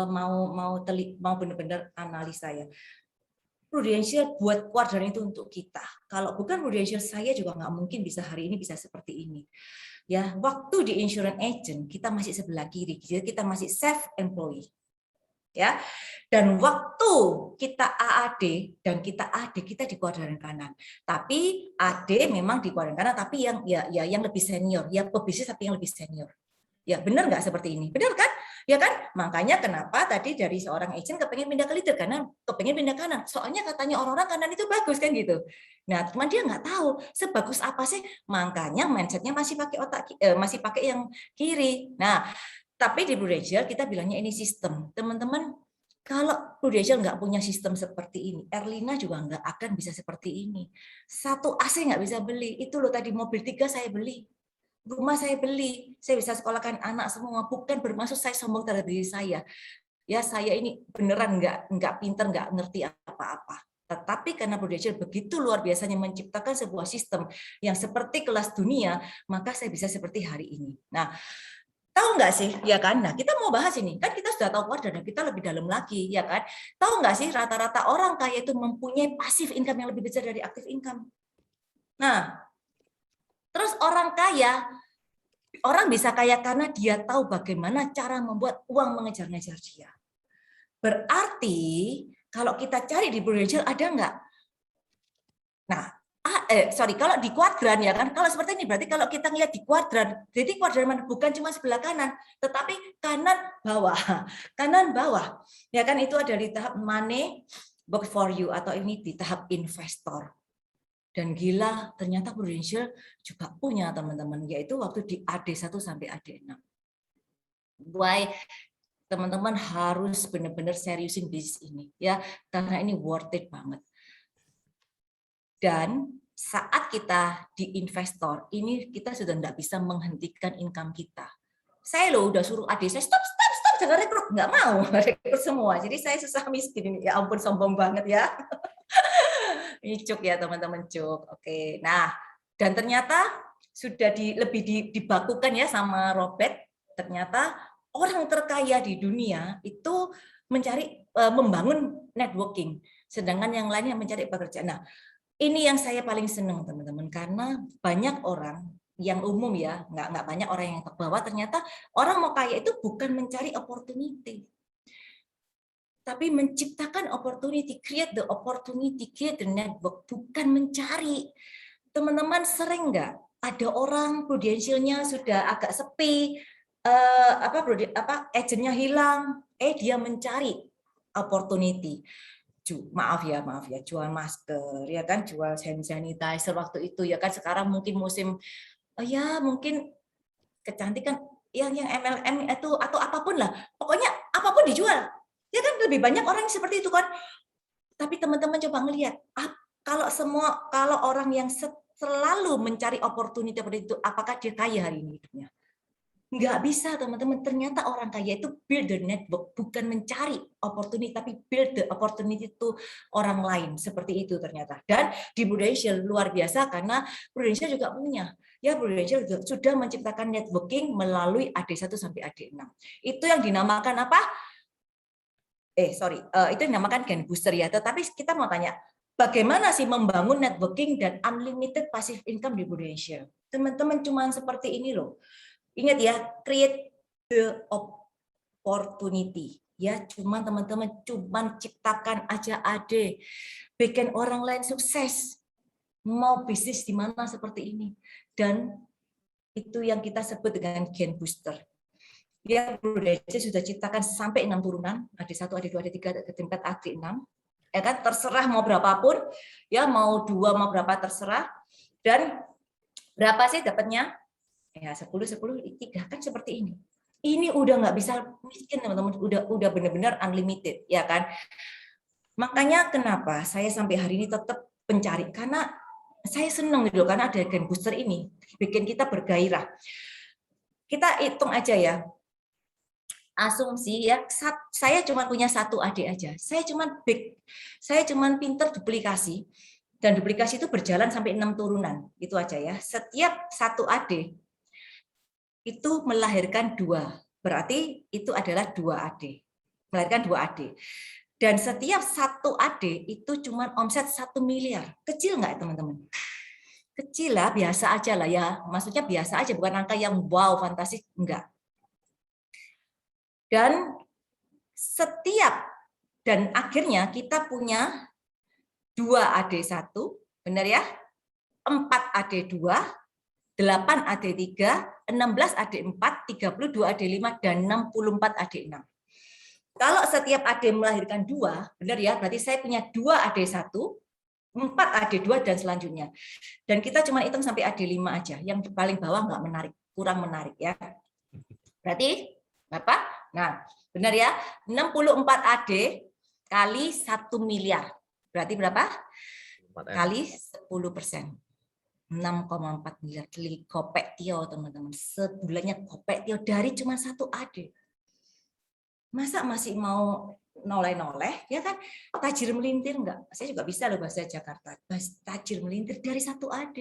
Speaker 4: mau benar-benar analisa ya. Prudential buat kuadran itu untuk kita. Kalau bukan Prudential, saya juga nggak mungkin bisa hari ini bisa seperti ini. Ya, waktu di insurance agent kita masih sebelah kiri, jadi kita masih self employee. Ya. Dan waktu kita AAD dan kita AD kita di kuadran kanan. Tapi AD memang di kuadran kanan tapi yang lebih senior, ya pebisnis tapi yang lebih senior. Ya, benar nggak seperti ini? Benar kan? Ya kan? Makanya kenapa tadi dari seorang agent kepengen pindah ke leader karena kepengen pindah kanan. Soalnya katanya orang-orang kanan itu bagus kan gitu. Nah, cuman dia nggak tahu sebagus apa sih. Makanya mindsetnya masih pakai yang kiri. Nah, tapi di Prudential kita bilangnya ini sistem. Teman-teman, kalau Prudential nggak punya sistem seperti ini, Erlina juga nggak akan bisa seperti ini. Satu AC nggak bisa beli. Itu loh tadi mobil 3 saya beli. Rumah saya beli, saya bisa sekolahkan anak semua. Bukan bermaksud saya sombong terhadap diri saya. Ya saya ini beneran nggak pinter, nggak ngerti apa-apa. Tetapi karena Prudential begitu luar biasanya menciptakan sebuah sistem yang seperti kelas dunia, maka saya bisa seperti hari ini. Nah, Tahu nggak sih, ya kan? Nah, kita mau bahas ini, kan kita sudah tahu kuadran, kita lebih dalam lagi, ya kan? Tahu nggak sih, rata-rata orang kaya itu mempunyai passive income yang lebih besar dari active income. Nah, terus orang kaya, orang bisa kaya karena dia tahu bagaimana cara membuat uang mengejar-ngejar dia. Berarti, kalau kita cari di Prudential ada nggak? Nah, kalau di kuadran ya kan, kalau seperti ini berarti kalau kita lihat di kuadran, jadi kuadran mana? Bukan cuma sebelah kanan, tetapi kanan bawah, ya kan, itu ada di tahap money book for you atau ini di tahap investor. Dan gila, ternyata Prudential juga punya teman-teman, yaitu waktu di AD1 sampai AD6. Why? Teman-teman harus benar-benar seriusin bisnis ini ya, karena ini worth it banget. Dan saat kita di investor, ini kita sudah tidak bisa menghentikan income kita. Saya loh udah suruh adik saya, stop, jangan rekrut. Nggak mau rekrut semua. Jadi saya susah miskin ini. Ya ampun, sombong banget ya. Ini cuk ya teman-teman, cuk. Oke, nah, dan ternyata sudah lebih dibakukan ya sama Robert. Ternyata orang terkaya di dunia itu membangun networking. Sedangkan yang lainnya mencari pekerjaan. Nah, ini yang saya paling senang teman-teman, karena banyak orang yang umum ya, nggak banyak orang yang terbawa, ternyata orang mau kaya itu bukan mencari opportunity, tapi menciptakan opportunity, create the opportunity, create the network, bukan mencari. Teman-teman sering nggak ada orang Prudential-nya sudah agak sepi, agentnya hilang, dia mencari opportunity. Maaf ya, jual masker, ya kan, jual hand sanitizer waktu itu, ya kan. Sekarang mungkin musim, ya mungkin kecantikan yang MLM itu atau apapun lah, pokoknya apapun dijual, ya kan, lebih banyak orang yang seperti itu kan. Tapi teman-teman coba ngelihat, kalau orang yang selalu mencari opportunity seperti itu, apakah dia kaya hari ini hidupnya? Nggak bisa teman-teman, ternyata orang kaya itu build the network, bukan mencari opportunity, tapi build the opportunity to orang lain, seperti itu ternyata. Dan di Prudential luar biasa, karena Prudential juga punya, ya Prudential sudah menciptakan networking melalui AD1 sampai AD6. Itu yang dinamakan apa? Itu yang dinamakan Gen Booster ya, tetapi kita mau tanya, bagaimana sih membangun networking dan unlimited passive income di Prudential? Teman-teman cuma seperti ini loh. Ingat ya, create the opportunity. Ya, teman-teman ciptakan aja AD, bikin orang lain sukses. Mau bisnis di mana seperti ini. Dan itu yang kita sebut dengan Gen Booster. Ya, Prudential sudah ciptakan sampai 6 turunan, AD1, AD2, AD3, AD4, AD6. Ya kan, terserah mau berapapun, ya mau 2 mau berapa terserah. Dan berapa sih dapatnya? Ya 10 3 kan seperti ini. Ini udah nggak bisa miskin teman-teman, udah benar-benar unlimited ya kan. Makanya kenapa saya sampai hari ini tetap mencari, karena saya senang gitu, karena ada Gen Booster ini bikin kita bergairah. Kita hitung aja ya, asumsi ya, saya cuma punya 1 AD aja, saya cuma pinter duplikasi, dan duplikasi itu berjalan sampai 6 turunan, itu aja ya. Setiap 1 AD itu melahirkan 2, berarti itu adalah 2 AD, melahirkan 2 AD. Dan setiap 1 AD itu cuma omset 1 miliar. Kecil nggak teman-teman? Kecil lah, biasa aja lah ya. Maksudnya biasa aja, bukan angka yang wow, fantastis, enggak. Dan akhirnya kita punya 2 AD1, benar ya? 4 AD2, 8 AD3, 16 AD4, 32 AD5, dan 64 AD6. Kalau setiap AD melahirkan 2, benar ya, berarti saya punya 2 AD1, 4 AD2, dan selanjutnya. Dan kita cuma hitung sampai AD5 aja, yang paling bawah nggak menarik, kurang menarik ya. Berarti berapa? Nah, benar ya, 64 AD kali 1 miliar. Berarti berapa? Kali 10%. 6,4 miliar kopek tio teman-teman, sebulannya kopek tio dari cuma 1 AD. Masa masih mau noleh-noleh ya kan? Tajir melintir enggak? Saya juga bisa loh bahasa Jakarta. Tajir melintir dari 1 AD.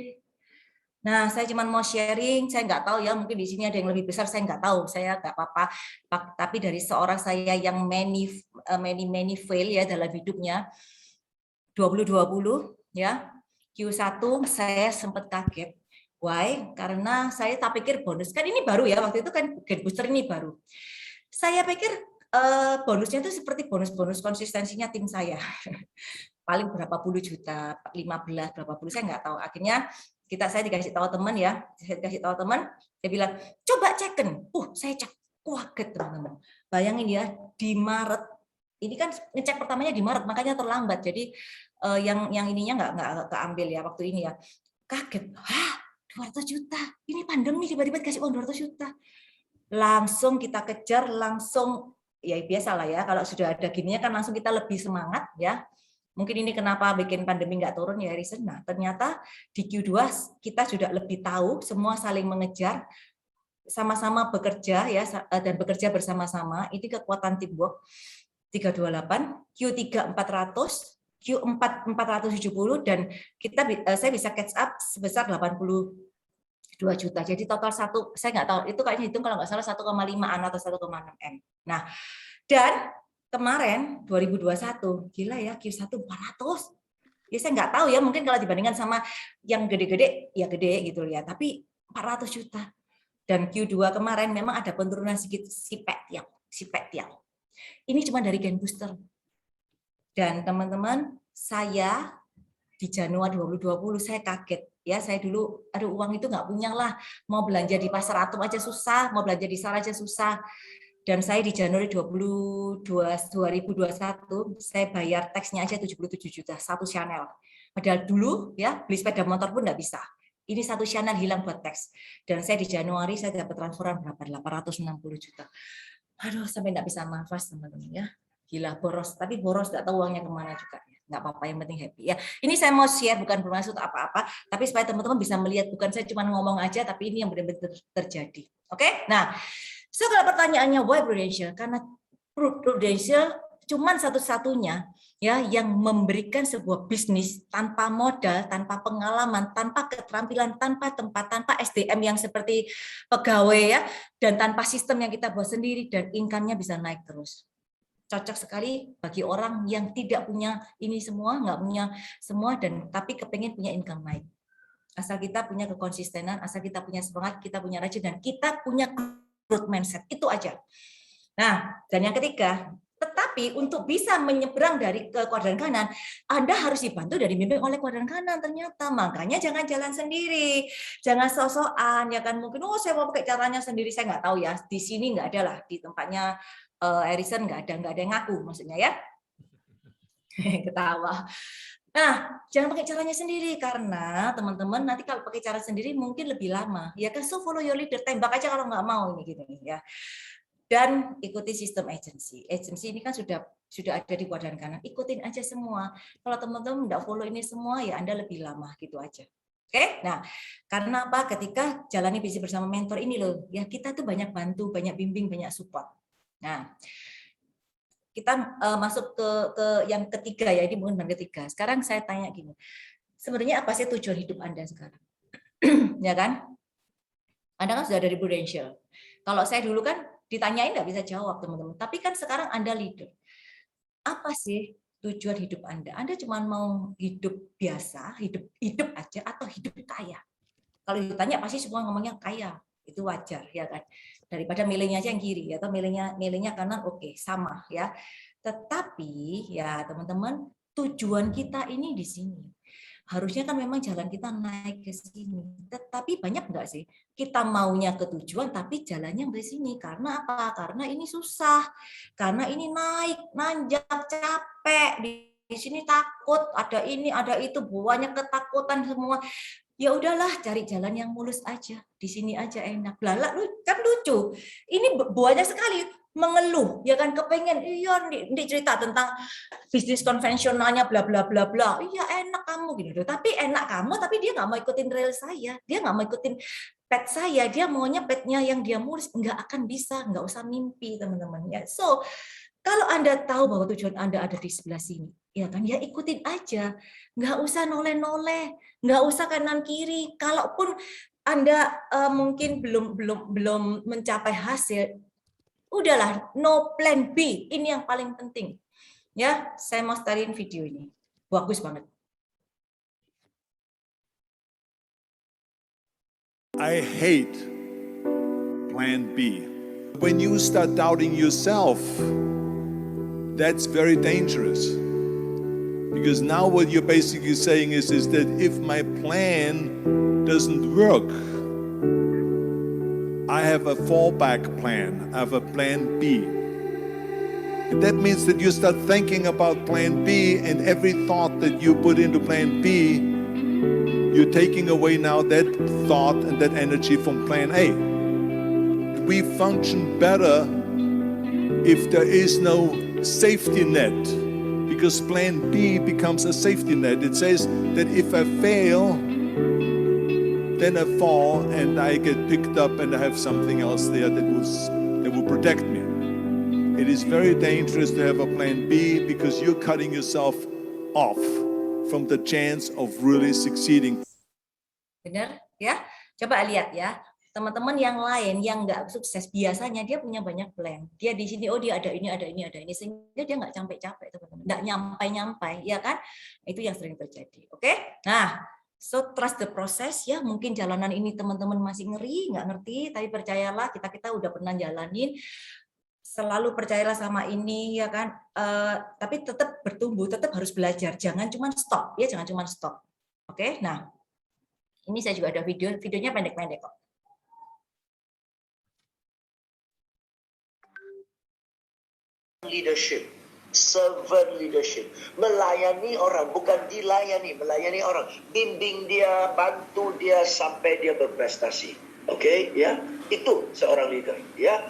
Speaker 4: Nah, saya cuma mau sharing, saya nggak tahu ya, mungkin di sini ada yang lebih besar, saya nggak tahu, saya nggak apa-apa. Tapi dari seorang saya yang many fail ya dalam hidupnya, 2020 ya, Q1 saya sempat kaget. Why? Karena saya tak pikir bonus, kan ini baru ya, waktu itu kan Gen Booster ini baru. Saya pikir bonusnya itu seperti bonus-bonus konsistensinya tim saya. Paling berapa puluh juta, 15, berapa puluh, saya nggak tahu. Akhirnya saya dikasih tahu teman ya, saya dikasih tahu teman, dia bilang, coba ceken. Saya cek, kaget teman-teman. Bayangin ya, di Maret, ini kan ngecek pertamanya di Maret, makanya terlambat. Jadi yang ininya nggak keambil ya waktu ini ya. Kaget, 200 juta, ini pandemi tiba-tiba dikasih uang 200 juta. Langsung kita kejar, langsung, ya biasalah ya, kalau sudah ada gininya kan langsung kita lebih semangat ya. Mungkin ini kenapa bikin pandemi nggak turun ya, Harrison. Nah, ternyata di Q2 kita sudah lebih tahu, semua saling mengejar, sama-sama bekerja ya, dan bekerja bersama-sama. Ini kekuatan teamwork. 328, Q3 400, Q4 470, dan saya bisa catch up sebesar 82 juta. Jadi total saya nggak tahu, itu kayaknya hitung kalau nggak salah 1,5 atau 1,6 M. Nah, dan kemarin 2021, gila ya, Q1 400. Ya saya nggak tahu ya, mungkin kalau dibandingkan sama yang gede-gede, ya gede gitu ya, tapi 400 juta. Dan Q2 kemarin memang ada penurunan sedikit sipek tiang. Ini cuma dari Gen Booster. Dan teman-teman, saya di Januari 2020 saya kaget. Ya, saya dulu, aduh uang itu nggak punya lah. Mau belanja di pasar atom aja susah, mau belanja di SAR aja susah. Dan saya di Januari 2021, saya bayar taxnya aja 77 juta, satu Chanel. Padahal dulu ya beli sepeda motor pun nggak bisa. Ini satu Chanel hilang buat tax. Dan saya di Januari saya dapat transferan berapa? 860 juta. Aduh, sampai nggak bisa nafas teman-teman ya. Gila, boros. Tapi boros nggak tahu uangnya kemana juga. Nggak apa-apa, yang penting happy ya. Ini saya mau share, bukan bermaksud apa-apa, tapi supaya teman-teman bisa melihat, bukan saya cuma ngomong aja, tapi ini yang benar-benar terjadi. Oke? Nah, so kalau pertanyaannya why Prudential? Karena Prudential cuman satu-satunya ya yang memberikan sebuah bisnis tanpa modal, tanpa pengalaman, tanpa keterampilan, tanpa tempat, tanpa SDM yang seperti pegawai ya, dan tanpa sistem yang kita buat sendiri, dan income-nya bisa naik terus. Cocok sekali bagi orang yang tidak punya ini semua, nggak punya semua, dan tapi kepengen punya income naik. Asal kita punya kekonsistenan, asal kita punya semangat, kita punya rajin, dan kita punya growth mindset, itu aja. Nah, dan yang ketiga, tetapi untuk bisa menyeberang dari ke kuadran kanan, Anda harus dibantu dan dibimbing oleh kuadran kanan ternyata. Makanya jangan jalan sendiri, jangan sok-sokan, ya kan mungkin saya mau pakai caranya sendiri, saya nggak tahu ya. Di sini nggak ada lah, di tempatnya Harrison nggak ada yang ngaku maksudnya ya. Ketawa. Nah, jangan pakai caranya sendiri karena teman-teman nanti kalau pakai cara sendiri mungkin lebih lama. Ya kan, so follow your leader, tembak aja kalau nggak mau ini gitu ya. Dan ikuti sistem agency. Agency ini kan sudah ada di kuadran kanan. Ikutin aja semua. Kalau teman-teman nggak follow ini semua, ya Anda lebih lama gitu aja. Oke, nah karena apa? Ketika jalani bisnis bersama mentor ini loh, ya kita tuh banyak bantu, banyak bimbing, banyak support. Nah, kita masuk ke yang ketiga ya, ini bukan yang ketiga. Sekarang saya tanya gini, sebenarnya apa sih tujuan hidup Anda sekarang? Ya kan? Anda kan sudah dari Prudential. Kalau saya dulu kan ditanyain nggak bisa jawab teman-teman. Tapi kan sekarang Anda leader. Apa sih tujuan hidup Anda? Anda cuma mau hidup biasa, hidup aja, atau hidup kaya? Kalau ditanya pasti semua ngomongnya kaya. Itu wajar ya kan. Daripada milihnya aja yang kiri atau milihnya kanan, oke, sama ya. Tetapi ya teman-teman, tujuan kita ini di sini. Harusnya kan memang jalan kita naik ke sini. Tetapi banyak nggak sih kita maunya ke tujuan tapi jalannya ke sini? Karena apa? Karena ini susah. Karena ini naik, nanjak, capek. Di sini takut, ada ini, ada itu, banyak ketakutan semua. Ya udahlah, cari jalan yang mulus aja. Di sini aja enak. Lala kan lucu. Ini banyak sekali mengeluh, ya kan, kepengen, iya ini cerita tentang bisnis konvensionalnya bla bla bla bla, iya enak kamu gitu, tapi enak kamu, tapi dia nggak mau ikutin rel saya, dia nggak mau ikutin pet saya, dia maunya petnya yang dia mulus, nggak akan bisa, nggak usah mimpi teman-teman ya. So kalau Anda tahu bahwa tujuan Anda ada di sebelah sini, ya kan? Ya ikutin aja, nggak usah noleh-noleh, nggak usah kanan kiri. Kalaupun Anda mungkin belum mencapai hasil, udahlah, no plan B. Ini yang paling penting. Ya, saya mau startin video ini. Bagus banget.
Speaker 6: I hate plan B. When you start doubting yourself, that's very dangerous. Because now what you're basically saying is that if my plan doesn't work, I have a fallback plan, I have a plan B. And that means that you start thinking about plan B, and every thought that you put into plan B, you're taking away now that thought and that energy from plan A. We function better if there is no safety net, because plan B becomes a safety net. It says that if I fail, then I fall and I get picked up and I have something else there that will protect me. It is very dangerous to have a plan B because you're cutting yourself off from the chance of really succeeding.
Speaker 4: Benar ya? Coba lihat ya. Teman-teman yang lain yang nggak sukses, biasanya dia punya banyak plan. Dia di sini, oh dia ada ini, sehingga dia nggak capek-capek, teman-teman. Nggak nyampai-nyampai, ya kan? Itu yang sering terjadi. Oke? Nah, so trust the process ya. Mungkin jalanan ini teman-teman masih nggak ngerti, tapi percayalah, kita udah pernah jalanin. Selalu percayalah sama ini, ya kan? Tapi tetap bertumbuh, tetap harus belajar. Jangan cuma stop, ya, jangan cuma stop. Oke? Nah, ini saya juga ada videonya pendek-pendek kok.
Speaker 7: Leadership, servant leadership, melayani orang, bukan dilayani, melayani orang, bimbing dia, bantu dia sampai dia berprestasi. Oke, ya, itu seorang leader, ya.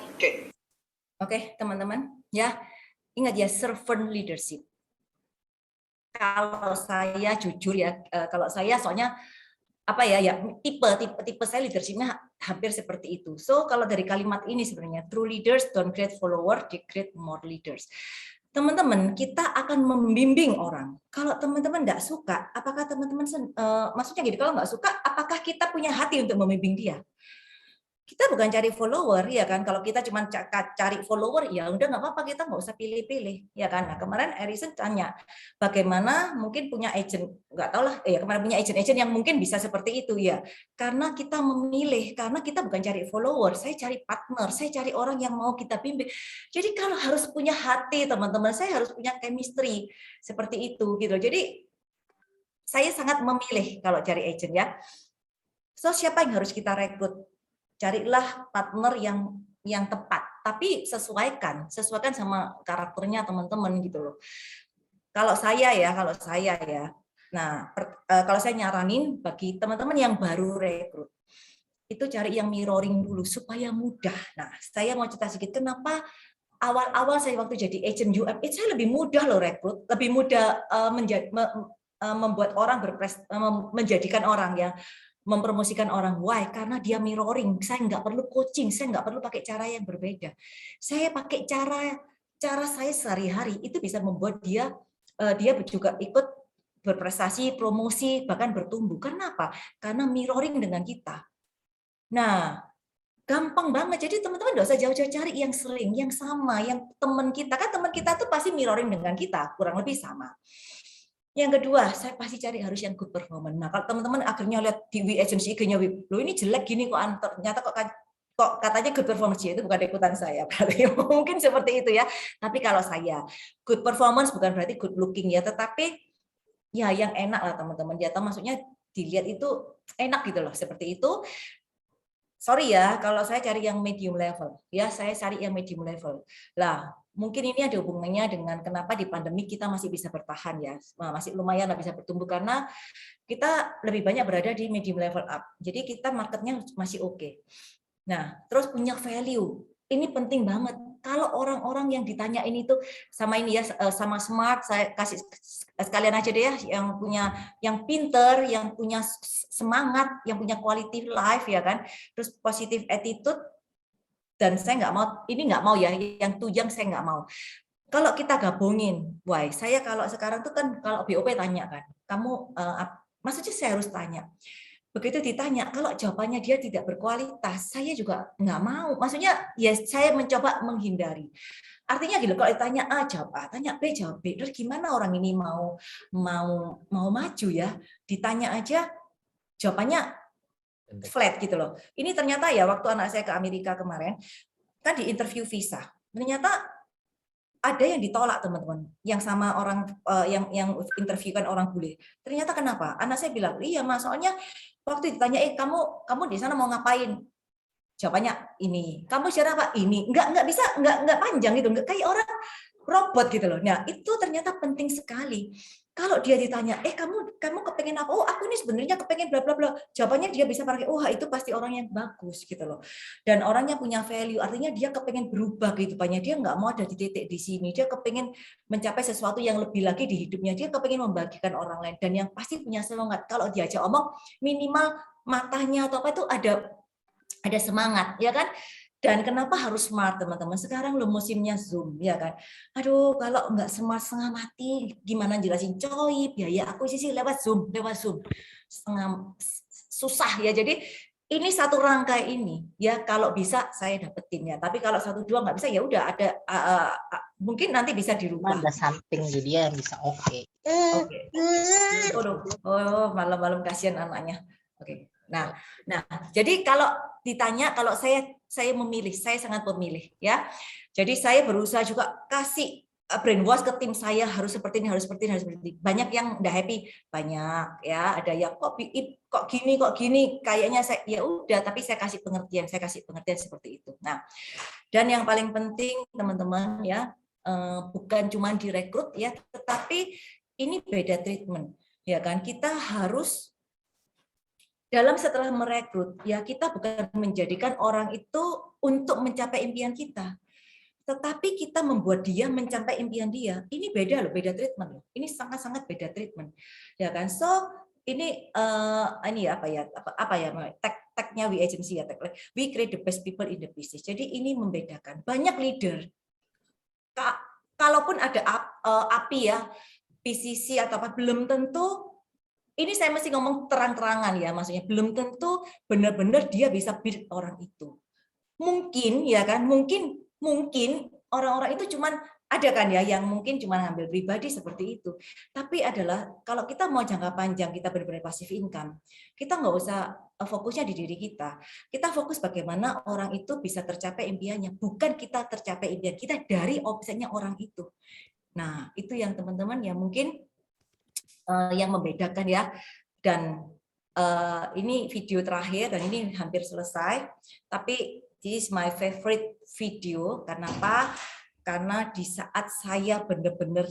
Speaker 7: Oke,
Speaker 4: teman-teman, ya, ingat ya, servant leadership. Kalau saya jujur ya, kalau saya soalnya apa ya, tipe saya leadershipnya hampir seperti itu. So kalau dari kalimat ini sebenarnya, true leaders don't create followers, they create more leaders. Teman-teman, kita akan membimbing orang. Kalau teman-teman nggak suka, apakah teman-teman maksudnya gitu, kalau nggak suka, apakah kita punya hati untuk membimbing dia? Kita bukan cari follower, ya kan? Kalau kita cuma cari follower, ya udah nggak apa-apa, kita nggak usah pilih-pilih, ya kan? Nah, kemarin Erison tanya, bagaimana mungkin punya agent, nggak tahu lah, ya kemarin punya agent yang mungkin bisa seperti itu, ya. Karena kita memilih, karena kita bukan cari follower, saya cari partner, saya cari orang yang mau kita bimbing. Jadi kalau harus punya hati, teman-teman, saya harus punya chemistry seperti itu, gitu. Jadi saya sangat memilih kalau cari agent, ya. So siapa yang harus kita rekrut? Carilah partner yang tepat, tapi sesuaikan sama karakternya teman-teman gitu loh. Kalau saya ya, nah kalau saya nyaranin bagi teman-teman yang baru rekrut, itu cari yang mirroring dulu supaya mudah. Nah, saya mau cerita sedikit kenapa awal-awal saya waktu jadi agent UMH saya lebih mudah loh rekrut, lebih mudah membuat orang menjadikan orang ya. Mempromosikan orang. Why? Karena dia mirroring. Saya nggak perlu coaching, saya nggak perlu pakai cara yang berbeda. Saya pakai cara saya sehari-hari itu bisa membuat dia juga ikut berprestasi, promosi, bahkan bertumbuh. Kenapa? Karena mirroring dengan kita. Nah, gampang banget. Jadi teman-teman nggak usah jauh-jauh cari yang sering, yang sama, yang teman kita. Kan teman kita tuh pasti mirroring dengan kita, kurang lebih sama. Yang kedua, saya pasti cari harus yang good performance. Nah, kalau teman-teman akhirnya lihat di WI agency IG-nya, loh ini jelek gini kok, ternyata kok katanya good performance, itu bukan ikutan saya. Berarti mungkin seperti itu ya. Tapi kalau saya, good performance bukan berarti good looking ya, tetapi ya yang enak lah teman-teman. Ya, maksudnya dilihat itu enak gitu loh, seperti itu. Sorry ya, kalau saya cari yang medium level. Ya, saya cari yang medium level. Lah, mungkin ini ada hubungannya dengan kenapa di pandemi kita masih bisa bertahan ya, masih lumayan bisa bertumbuh karena kita lebih banyak berada di medium level up. Jadi kita marketnya masih oke. Nah, terus punya value. Ini penting banget. Kalau orang-orang yang ditanya ini tuh sama ini ya, sama smart, saya kasih sekalian aja deh ya, yang pinter, yang punya semangat, yang punya quality life ya kan, terus positive attitude. Dan saya nggak mau, ini nggak mau ya, yang tujang saya nggak mau. Kalau kita gabungin, why? Saya kalau sekarang tuh kan kalau BOP tanya kan, kamu maksudnya saya harus tanya. Begitu ditanya, kalau jawabannya dia tidak berkualitas, saya juga nggak mau. Maksudnya ya saya mencoba menghindari. Artinya gitu, kalau ditanya A jawab A, tanya B jawab B. Terus gimana orang ini mau maju ya? Ditanya aja jawabannya flat gitu loh. Ini ternyata ya waktu anak saya ke Amerika kemarin, kan di interview visa. Ternyata ada yang ditolak teman-teman, yang sama orang yang interviewkan orang bule. Ternyata kenapa? Anak saya bilang, iya mas, soalnya waktu ditanya, kamu di sana mau ngapain? Jawabannya ini. Kamu siapa? Ini. Nggak bisa, nggak panjang gitu, nggak kayak orang robot gitu loh. Nah itu ternyata penting sekali. Kalau dia ditanya, kamu kepengen apa? Oh aku ini sebenarnya kepengen bla bla bla. Jawabannya dia bisa pakai, itu pasti orang yang bagus gitu loh. Dan orangnya punya value, artinya dia kepengen berubah kehidupannya. Dia nggak mau ada di titik di sini. Dia kepengen mencapai sesuatu yang lebih lagi di hidupnya. Dia kepengen membagikan orang lain. Dan yang pasti punya semangat. Kalau diajak omong, minimal matanya atau apa itu ada semangat, ya kan? Dan kenapa harus smart teman-teman? Sekarang lo musimnya Zoom, ya kan? Aduh, kalau nggak smart setengah mati, gimana jelasin coy? Biaya akuisisi lewat Zoom, setengah susah ya. Jadi ini satu rangkai ini, ya kalau bisa saya dapetin ya. Tapi kalau 1, 2 nggak bisa ya udah ada mungkin nanti bisa dirubah.
Speaker 8: Ada samping jadi yang bisa oke.
Speaker 4: Oh, malam-malam kasihan anaknya. Oke. Nah, jadi kalau ditanya, kalau saya memilih, saya sangat memilih ya. Jadi saya berusaha juga kasih brainwash ke tim saya, harus seperti ini, harus seperti ini, harus seperti ini. Banyak yang udah happy, banyak ya. Ada yang kok gini, kayaknya saya ya udah, tapi saya kasih pengertian seperti itu. Nah, dan yang paling penting teman-teman ya, bukan cuma direkrut ya, tetapi ini beda treatment ya kan. Kita harus setelah merekrut, ya kita bukan menjadikan orang itu untuk mencapai impian kita, tetapi kita membuat dia mencapai impian dia. Ini beda loh, beda treatment loh. Ini sangat-sangat beda treatment, ya kan? So ini tagnya We Agency ya, we create the best people in the business. Jadi ini membedakan. Banyak leader, kalaupun ada API ya, PCC atau apa, belum tentu. Ini saya mesti ngomong terang-terangan ya, maksudnya belum tentu benar-benar dia bisa build orang itu. Mungkin ya kan, mungkin orang-orang itu cuman ada kan ya yang mungkin cuma ngambil pribadi seperti itu. Tapi adalah kalau kita mau jangka panjang, kita benar-benar passive income, kita nggak usah fokusnya di diri kita. Kita fokus bagaimana orang itu bisa tercapai impiannya, bukan kita tercapai impian kita dari omsetnya orang itu. Nah, itu yang teman-teman ya mungkin yang membedakan ya. Dan ini video terakhir dan ini hampir selesai, tapi this is my favorite video. Kenapa? Karena di saat saya benar-benar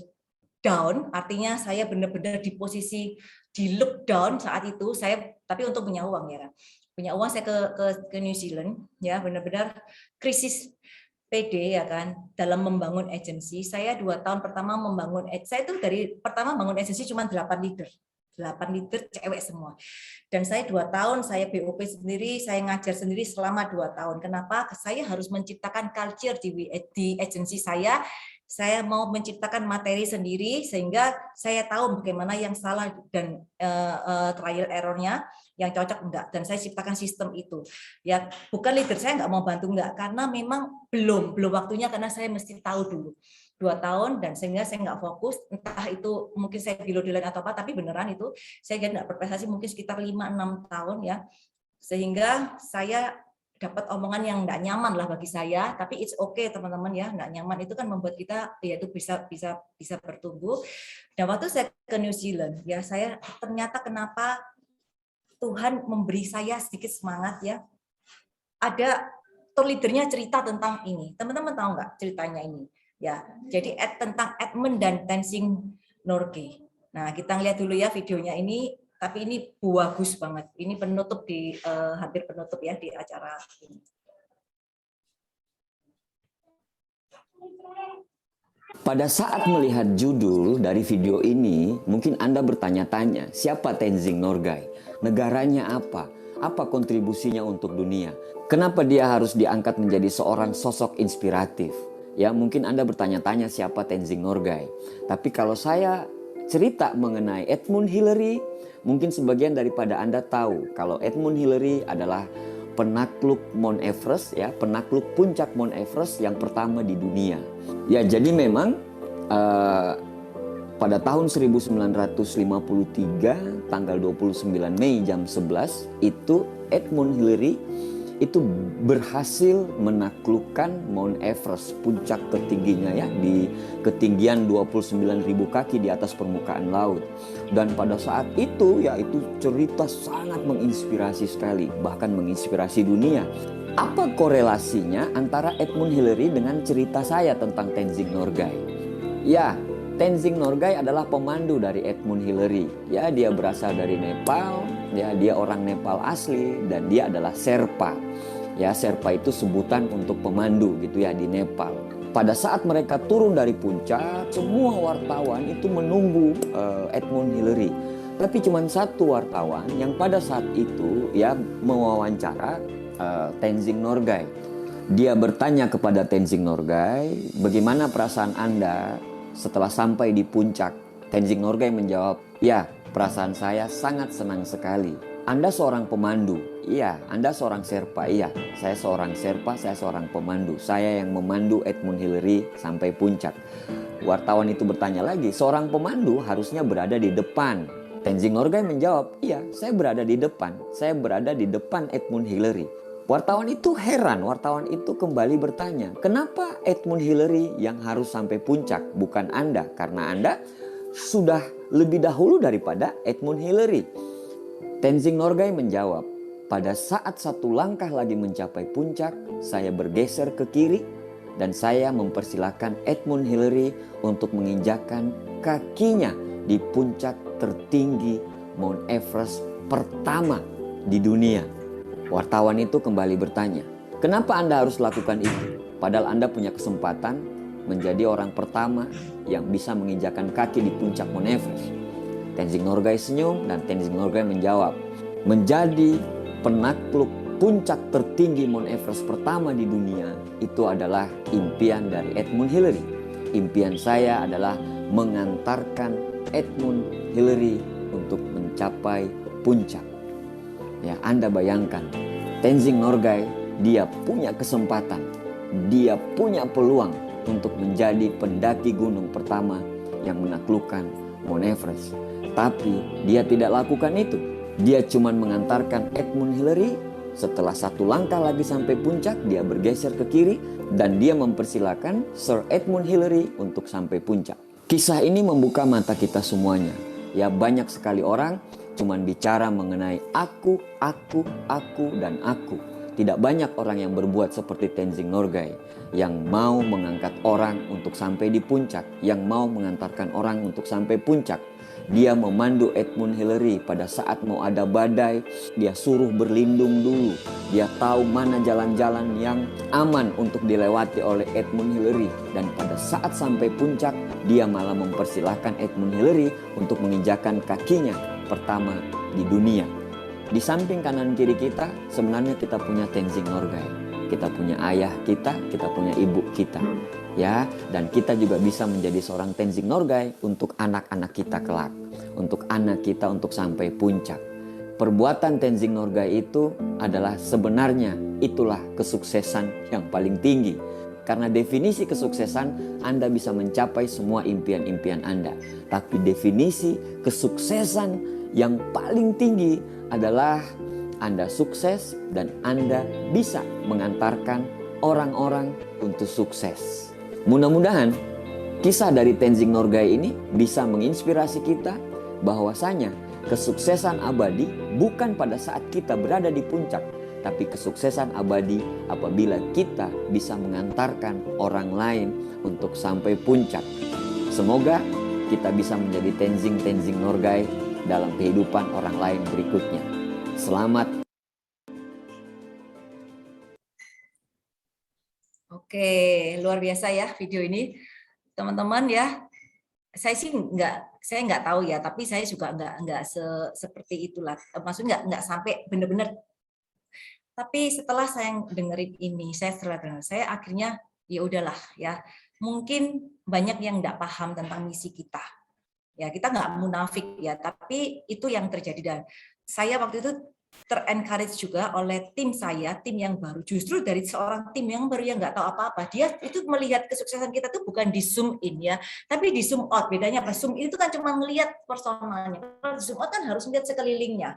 Speaker 4: down, artinya saya benar-benar di posisi di look down saat itu, saya tapi untuk punya uang ya kan, punya uang saya ke New Zealand ya, benar-benar krisis PD ya kan, dalam membangun agensi. Saya 2 tahun pertama membangun, saya itu dari pertama bangun agensi cuma 8 leader cewek semua. Dan saya 2 tahun, saya BOP sendiri, saya ngajar sendiri selama 2 tahun. Kenapa? Saya harus menciptakan culture di agensi saya. Saya mau menciptakan materi sendiri sehingga saya tahu bagaimana yang salah dan trial error-nya, yang cocok enggak, dan saya ciptakan sistem itu. Ya, bukan leader saya nggak mau bantu enggak, karena memang belum waktunya, karena saya mesti tahu dulu. 2 tahun dan sehingga saya nggak fokus, entah itu mungkin saya di line atau apa, tapi beneran itu saya nggak berprestasi mungkin sekitar 5-6 tahun ya, sehingga saya dapat omongan yang nggak nyaman lah bagi saya, tapi it's okay teman-teman ya, nggak nyaman itu kan membuat kita yaitu bisa bertumbuh. Dan waktu saya ke New Zealand ya, saya ternyata kenapa Tuhan memberi saya sedikit semangat ya. Ada leadernya cerita tentang ini. Teman-teman tahu nggak ceritanya ini? Ya, jadi tentang Edmund dan Tenzing Norgay. Nah, kita lihat dulu ya videonya ini, tapi ini bagus banget. Ini penutup hampir penutup ya di acara ini.
Speaker 9: Pada saat melihat judul dari video ini, mungkin Anda bertanya-tanya, siapa Tenzing Norgay? Negaranya apa? Apa kontribusinya untuk dunia? Kenapa dia harus diangkat menjadi seorang sosok inspiratif? Ya, mungkin Anda bertanya-tanya siapa Tenzing Norgay. Tapi kalau saya cerita mengenai Edmund Hillary, mungkin sebagian daripada Anda tahu kalau Edmund Hillary adalah penakluk Mount Everest, ya, penakluk puncak Mount Everest yang pertama di dunia. Ya, jadi memang pada tahun 1953 tanggal 29 Mei jam 11 itu Edmund Hillary itu berhasil menaklukkan Mount Everest, puncak tertingginya ya, di ketinggian 29.000 kaki di atas permukaan laut. Dan pada saat itu ya, itu cerita sangat menginspirasi sekali, bahkan menginspirasi dunia. Apa korelasinya antara Edmund Hillary dengan cerita saya tentang Tenzing Norgay? Ya, Tenzing Norgay adalah pemandu dari Edmund Hillary. Ya, dia berasal dari Nepal, ya, dia orang Nepal asli dan dia adalah Sherpa. Ya, Sherpa itu sebutan untuk pemandu gitu ya di Nepal. Pada saat mereka turun dari puncak, semua wartawan itu menunggu Edmund Hillary. Tapi cuma satu wartawan yang pada saat itu ya mewawancara Tenzing Norgay. Dia bertanya kepada Tenzing Norgay, bagaimana perasaan Anda setelah sampai di puncak? Tenzing Norgay menjawab, ya, perasaan saya sangat senang sekali. Anda seorang pemandu? Iya. Anda seorang Sherpa? Iya. Saya seorang Sherpa, saya seorang pemandu. Saya yang memandu Edmund Hillary sampai puncak. Wartawan itu bertanya lagi, seorang pemandu harusnya berada di depan. Tenzing Norgay menjawab, iya, saya berada di depan. Saya berada di depan Edmund Hillary. Wartawan itu heran, wartawan itu kembali bertanya, kenapa Edmund Hillary yang harus sampai puncak, bukan Anda? Karena Anda sudah lebih dahulu daripada Edmund Hillary. Tenzing Norgay menjawab, pada saat satu langkah lagi mencapai puncak, saya bergeser ke kiri dan saya mempersilahkan Edmund Hillary untuk menginjakkan kakinya di puncak tertinggi Mount Everest pertama di dunia. Wartawan itu kembali bertanya, kenapa Anda harus lakukan itu? Padahal Anda punya kesempatan menjadi orang pertama yang bisa menginjakkan kaki di puncak Mount Everest. Tenzing Norgay senyum dan Tenzing Norgay menjawab, menjadi penakluk puncak tertinggi Mount Everest pertama di dunia itu adalah impian dari Edmund Hillary. Impian saya adalah mengantarkan Edmund Hillary untuk mencapai puncak. Ya, Anda bayangkan, Tenzing Norgay dia punya kesempatan, dia punya peluang untuk menjadi pendaki gunung pertama yang menaklukkan Mount Everest. Tapi dia tidak lakukan itu. Dia cuma mengantarkan Edmund Hillary. Setelah satu langkah lagi sampai puncak, dia bergeser ke kiri dan dia mempersilahkan Sir Edmund Hillary untuk sampai puncak. Kisah ini membuka mata kita semuanya. Ya, banyak sekali orang cuman bicara mengenai aku, dan aku. Tidak banyak orang yang berbuat seperti Tenzing Norgay, yang mau mengangkat orang untuk sampai di puncak, yang mau mengantarkan orang untuk sampai puncak. Dia memandu Edmund Hillary pada saat mau ada badai, dia suruh berlindung dulu. Dia tahu mana jalan-jalan yang aman untuk dilewati oleh Edmund Hillary. Dan pada saat sampai puncak, dia malah mempersilahkan Edmund Hillary untuk menginjakkan kakinya pertama di dunia. Di samping kanan kiri kita, sebenarnya kita punya Tenzing Norgay. Kita punya ayah kita punya ibu kita. Ya, dan kita juga bisa menjadi seorang Tenzing Norgay untuk anak-anak kita kelak, untuk anak kita untuk sampai puncak. Perbuatan Tenzing Norgay itu adalah sebenarnya itulah kesuksesan yang paling tinggi. Karena definisi kesuksesan, Anda bisa mencapai semua impian-impian Anda. Tapi definisi kesuksesan yang paling tinggi adalah Anda sukses dan Anda bisa mengantarkan orang-orang untuk sukses. Mudah-mudahan kisah dari Tenzing Norgay ini bisa menginspirasi kita bahwasanya kesuksesan abadi bukan pada saat kita berada di puncak, tapi kesuksesan abadi apabila kita bisa mengantarkan orang lain untuk sampai puncak. Semoga kita bisa menjadi Tenzing Norgay dalam kehidupan orang lain berikutnya. Selamat.
Speaker 4: Oke, luar biasa ya video ini, teman-teman ya. Saya sih nggak tahu ya, tapi saya juga nggak seperti itulah. Maksudnya nggak sampai benar-benar. Tapi setelah saya dengerin ini, saya akhirnya ya udahlah ya. Mungkin banyak yang nggak paham tentang misi kita. Ya, kita nggak munafik ya, tapi itu yang terjadi. Dan saya waktu itu ter-encourage juga oleh tim saya, tim yang baru. Justru dari seorang tim yang baru yang nggak tahu apa-apa, dia itu melihat kesuksesan kita tuh bukan di zoom in ya, tapi di zoom out. Bedanya apa? Zoom in itu kan cuma melihat personalnya. Kalau zoom out kan harus melihat sekelilingnya.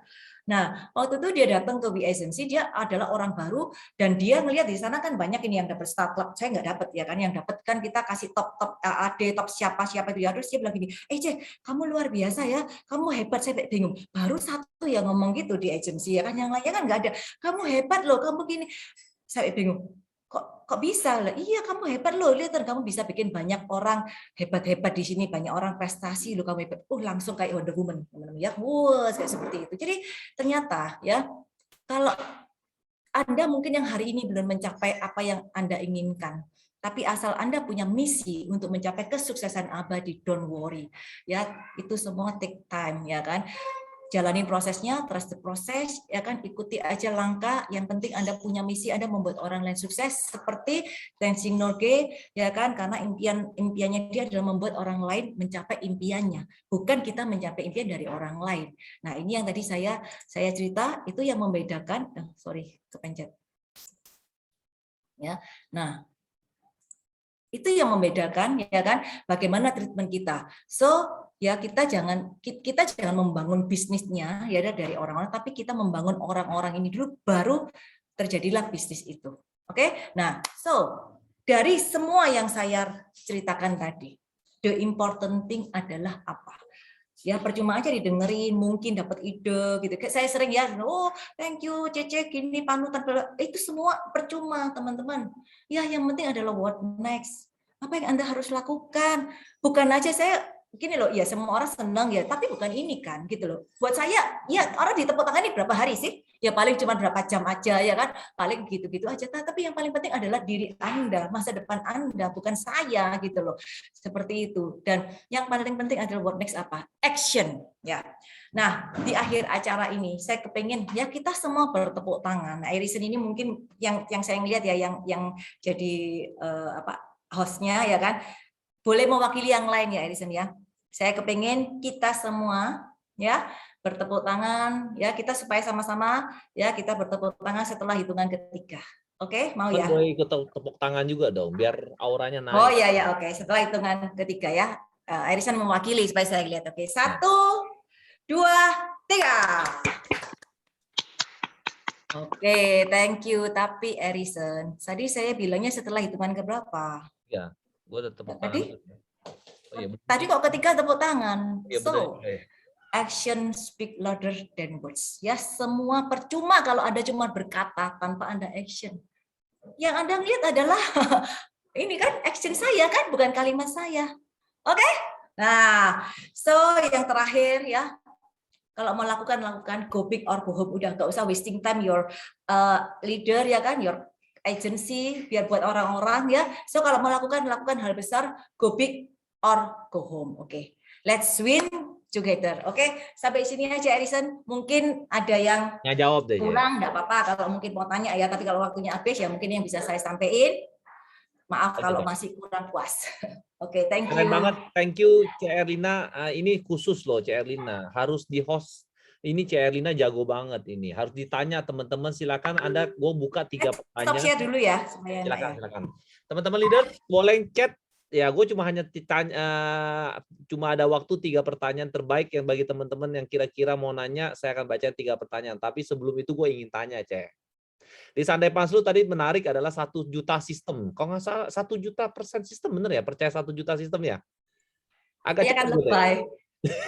Speaker 4: Nah, waktu itu dia datang ke We Agency, dia adalah orang baru dan dia melihat di sana kan banyak ini yang dapat startup. Saya nggak dapat ya kan, yang dapat kan kita kasih top AD, top siapa itu ya. Terus dia bilang gini, kamu luar biasa ya, kamu hebat. Saya bingung. Baru satu yang ngomong gitu di agensi ya kan, yang lainnya kan nggak ada. Kamu hebat loh, kamu gini. Saya bingung. Kok bisa lah? Iya, kamu hebat loh. Lihat kan, kamu bisa bikin banyak orang hebat-hebat di sini, banyak orang prestasi loh, kamu hebat. Langsung kayak Wonder Woman, ya. Kayak seperti itu. Jadi ternyata ya, kalau Anda mungkin yang hari ini belum mencapai apa yang Anda inginkan, tapi asal Anda punya misi untuk mencapai kesuksesan abadi, don't worry. Ya, itu semua take time ya kan. Jalani prosesnya, trust the process, ya kan, ikuti aja langkah. Yang penting Anda punya misi, Anda membuat orang lain sukses. Seperti Tenzing Norgay, ya kan, karena impiannya dia adalah membuat orang lain mencapai impiannya, bukan kita mencapai impian dari orang lain. Nah, ini yang tadi saya cerita, itu yang membedakan. Kepencet. Ya, nah. Itu yang membedakan ya kan, bagaimana treatment kita. So ya kita jangan membangun bisnisnya ya dari orang-orang, tapi kita membangun orang-orang ini dulu, baru terjadilah bisnis itu. Oke? Nah, so dari semua yang saya ceritakan tadi, the important thing adalah apa? Ya percuma aja didengerin, mungkin dapat ide gitu. Saya sering ya, thank you Cece, gini panutan, itu semua percuma teman-teman. Ya yang penting adalah what next. Apa yang Anda harus lakukan? Bukan aja saya gini loh, ya semua orang senang ya, tapi bukan ini kan gitu loh. Buat saya, ya orang ditepuk tangan ini berapa hari sih? Ya paling cuma berapa jam aja ya kan, paling gitu-gitu aja. Tapi yang paling penting adalah diri Anda, masa depan Anda, bukan saya gitu loh. Seperti itu. Dan yang paling penting adalah what next apa? Action ya. Nah, di akhir acara ini saya kepengen ya kita semua bertepuk tangan. Nah, Irison ini mungkin yang saya lihat ya, yang jadi hostnya ya kan, boleh mewakili yang lain ya Irison ya. Saya kepengen kita semua ya bertepuk tangan ya, kita supaya sama-sama ya kita bertepuk tangan setelah hitungan ketiga. Oke, mau ya?
Speaker 3: Boleh ikut tepuk tangan juga dong, biar auranya naik.
Speaker 4: Oh iya ya, oke. Setelah hitungan ketiga ya, Irison mewakili supaya saya lihat. Oke, 1, 2, 3. Oke, thank you. Tapi Irison, tadi saya bilangnya setelah hitungan keberapa?
Speaker 3: Ya, gue udah tepuk tangan.
Speaker 4: Tadi? Oh, iya, tadi kok ketika tepuk tangan.
Speaker 3: Iya,
Speaker 4: so, action speak louder than words. Ya, semua percuma kalau Anda cuma berkata tanpa Anda action. Yang Anda lihat adalah ini kan action saya kan, bukan kalimat saya. Oke? Nah, so yang terakhir ya, kalau mau lakukan go big or go home. Udah nggak usah wasting time your leader ya kan, your agency, biar buat orang-orang ya. So kalau mau lakukan hal besar, go big or go home. Oke. Let's win together. Oke. Sampai sini aja Irison. Mungkin ada yang
Speaker 3: jawab deh,
Speaker 4: kurang, enggak apa-apa kalau mungkin mau tanya ya, tapi kalau waktunya habis ya mungkin yang bisa saya sampaikan. Maaf kalau masih kurang puas. Oke, thank you.
Speaker 3: Keren banget. Thank you C. Erlina. Ini khusus loh C. Erlina. Harus di host. Ini C. Erlina jago banget ini. Harus ditanya teman-teman, silakan Anda, gue buka 3 pertanyaan.
Speaker 4: Stop share dulu ya.
Speaker 3: Silakan. Teman-teman leader boleh chat. Ya, gue cuma ada waktu 3 pertanyaan terbaik yang bagi teman-teman yang kira-kira mau nanya, saya akan baca 3 pertanyaan. Tapi sebelum itu gue ingin tanya, Cek. Di Sandai Paslu tadi menarik adalah 1 juta sistem. Kalau nggak salah 1.000.000% sistem, bener ya? Percaya 1 juta sistem ya? Agak
Speaker 4: ya kan lebay.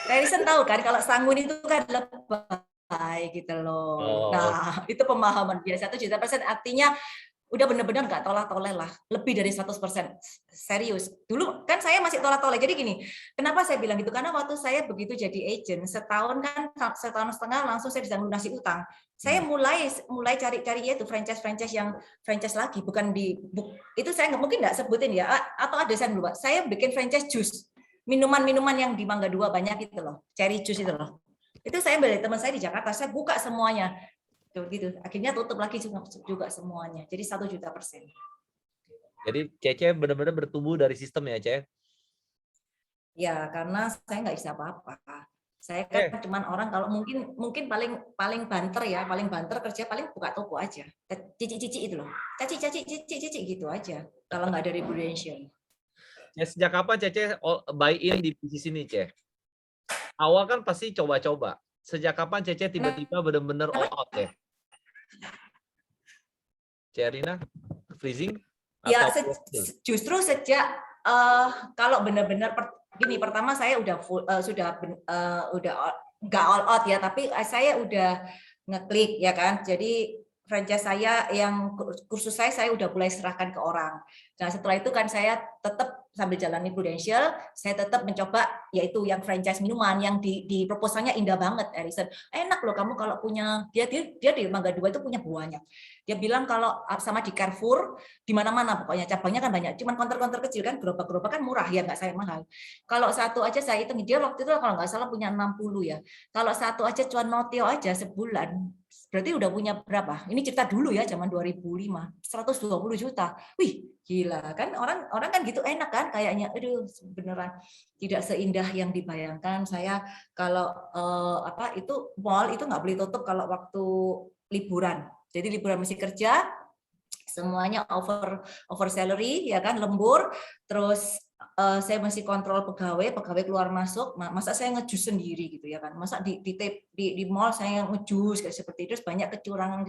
Speaker 4: Harrison tahu kan kalau Sanggun itu kan lebay gitu loh. Nah, itu pemahaman dia. 1 juta persen artinya udah benar-benar nggak tolak-toleh lah, lebih dari 100%. Serius. Dulu kan saya masih tolak-toleh. Jadi gini, kenapa saya bilang gitu? Karena waktu saya begitu jadi agent, setahun setengah langsung saya bisa melunasi utang. Saya mulai cari-cari itu franchise yang franchise lagi, bukan itu saya mungkin nggak sebutin ya, atau ada saya lupa. Saya bikin franchise jus, minuman-minuman yang di Mangga 2 banyak itu loh, cherry juice itu loh. Itu saya beli teman saya di Jakarta, saya buka semuanya. Gitu. Akhirnya tutup lagi juga semuanya. Jadi 1 juta persen.
Speaker 3: Jadi Cece benar-benar bertumbuh dari sistem ya, Ce?
Speaker 4: Ya, karena saya nggak bisa apa-apa. Saya kan cuman orang kalau mungkin paling banter ya, paling banter kerja paling buka toko aja. Cici-cici itu loh. Cici gitu aja. Kalau nggak dari Prudential.
Speaker 3: Ya, sejak kapan Cece buy in di bisnis ini, Ce? Awal kan pasti coba-coba. Sejak kapan Cece tiba-tiba benar-benar all out ya? Cerina, freezing?
Speaker 4: Ya, justru sejak kalau benar-benar gini, pertama saya udah udah nggak all out ya, tapi saya udah ngeklik ya kan. Jadi franchise saya yang kursus saya udah mulai serahkan ke orang. Nah setelah itu kan saya tetap sambil jalani Prudential, saya tetap mencoba yaitu yang franchise minuman yang di proposalnya indah banget, Erison. Enak loh kamu kalau punya dia di Mangga 2 itu punya banyak. Dia bilang kalau sama di Carrefour di mana-mana pokoknya cabangnya kan banyak. Cuman counter-counter kecil kan gerobak-gerobak kan murah ya nggak saya mahal. Kalau satu aja saya hitung dia waktu itu kalau nggak salah punya 60 ya. Kalau satu aja cuan notio aja sebulan berarti udah punya berapa? Ini cerita dulu ya zaman 2005, 120 juta. Wih, gila kan orang kan gitu enak kan kayaknya. Aduh, beneran tidak seindah yang dibayangkan. Saya kalau itu mall itu nggak boleh tutup kalau waktu liburan. Jadi liburan masih kerja, semuanya over salary ya kan, lembur, terus saya masih kontrol pegawai keluar masuk, masa saya ngejus sendiri gitu ya kan, masa di mall saya ngejus kayak seperti itu, banyak kecurangan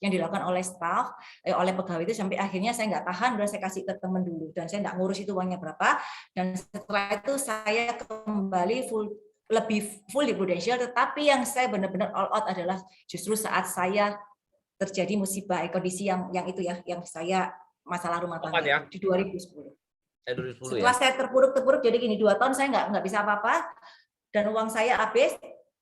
Speaker 4: yang dilakukan oleh staff, oleh pegawai itu sampai akhirnya saya nggak tahan, udah saya kasih ke teman dulu dan saya nggak ngurus itu uangnya berapa, dan setelah itu saya kembali lebih full di Prudential, tetapi yang saya benar-benar all out adalah justru saat saya terjadi musibah kondisi yang itu ya, yang saya masalah rumah tangga
Speaker 3: ya?
Speaker 4: Di 2010.
Speaker 3: 2010
Speaker 4: Setelah
Speaker 3: ya?
Speaker 4: saya terpuruk jadi gini 2 tahun saya nggak bisa apa-apa dan uang saya habis.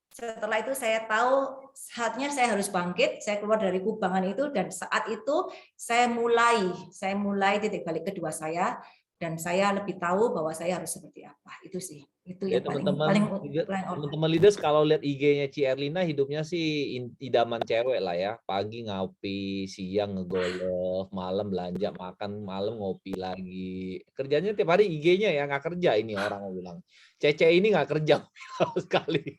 Speaker 4: Setelah itu saya tahu saatnya saya harus bangkit, saya keluar dari kubangan itu dan saat itu saya mulai titik balik kedua saya dan saya lebih tahu bahwa saya harus seperti apa. Itu sih. Itu
Speaker 3: Ya,
Speaker 4: yang
Speaker 3: teman-teman leaders kalau lihat IG-nya Ci Erlina hidupnya sih idaman cewek lah ya. Pagi ngopi, siang ngegolf, malam belanja, makan, malam ngopi lagi. Kerjanya tiap hari IG-nya ya, nggak kerja ini orang bilang. Cece ini nggak kerja sekali.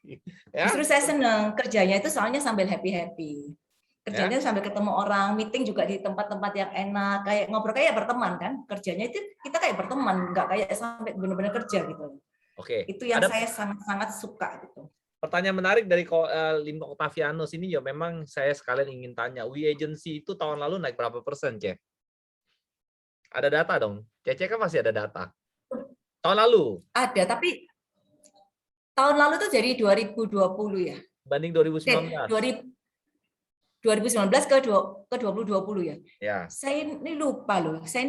Speaker 3: Ya?
Speaker 4: Justru saya senang kerjanya itu soalnya sambil happy-happy. Kerjanya sambil ketemu orang, meeting juga di tempat-tempat yang enak, kayak ngobrol kayak berteman kan. Kerjanya itu kita kayak berteman, nggak kayak sampai benar-benar kerja gitu.
Speaker 3: Oke.
Speaker 4: Itu yang saya sangat-sangat suka gitu.
Speaker 3: Pertanyaan menarik dari Lino Octavianus ini ya, memang saya sekalian ingin tanya, We Agency itu tahun lalu naik berapa persen, Ce? Ada data dong. Cece kan masih ada data. Tahun lalu?
Speaker 4: Ada, tapi tahun lalu tuh jadi 2020 ya.
Speaker 3: Banding 2019.
Speaker 4: 2019 ke 2020 ya.
Speaker 3: Ya.
Speaker 4: Saya ini lupa loh. Saya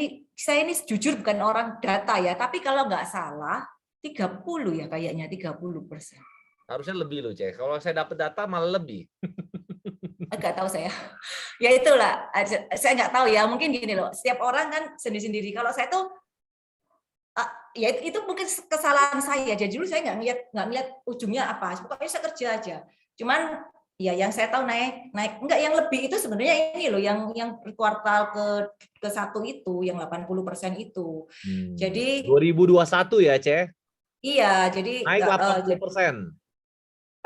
Speaker 4: ini jujur bukan orang data ya, tapi kalau nggak salah 30 ya kayaknya 30%.
Speaker 3: Harusnya lebih loh, Cek. Kalau saya dapat data malah lebih.
Speaker 4: Nggak tahu saya. Ya itulah, saya nggak tahu ya. Mungkin gini loh, setiap orang kan sendiri-sendiri. Kalau saya tuh, ya itu mungkin kesalahan saya. Jadi dulu saya nggak ngeliat ujungnya apa. Pokoknya saya kerja aja. Cuman ya yang saya tahu naik enggak, yang lebih itu sebenarnya ini loh, yang kuartal ke 1 itu, yang 80% itu. Jadi
Speaker 3: 2021 ya, Cek?
Speaker 4: Iya, jadi
Speaker 3: naik 80%.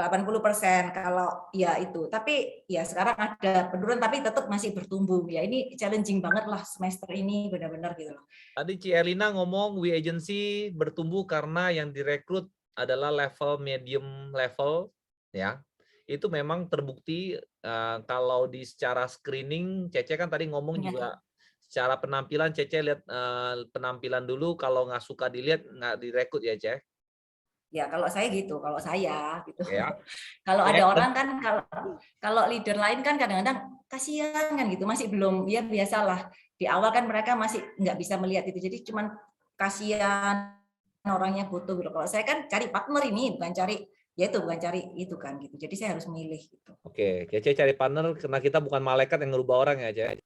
Speaker 4: 80% kalau ya itu. Tapi ya sekarang ada penurunan tapi tetap masih bertumbuh. Ya ini challenging banget lah semester ini benar-benar gitu loh.
Speaker 3: Tadi Ci Erlina ngomong We Agency bertumbuh karena yang direkrut adalah level medium level ya. Itu memang terbukti kalau di secara screening, Cece kan tadi ngomong juga secara penampilan, Cece lihat penampilan dulu, kalau nggak suka dilihat nggak direkrut ya, Cece?
Speaker 4: Ya kalau saya gitu, kalau saya gitu.
Speaker 3: Ya.
Speaker 4: Kalau ada orang kan, kalau leader lain kan kadang-kadang kasihan kan gitu, masih belum, ya biasalah. Di awal kan mereka masih nggak bisa melihat itu, jadi cuman kasihan orangnya butuh gitu. Kalau saya kan cari partner ini, bukan cari itu kan gitu. Jadi saya harus milih gitu.
Speaker 3: Oke, Cece cari partner karena kita bukan malaikat yang ngerubah orang ya, Cece.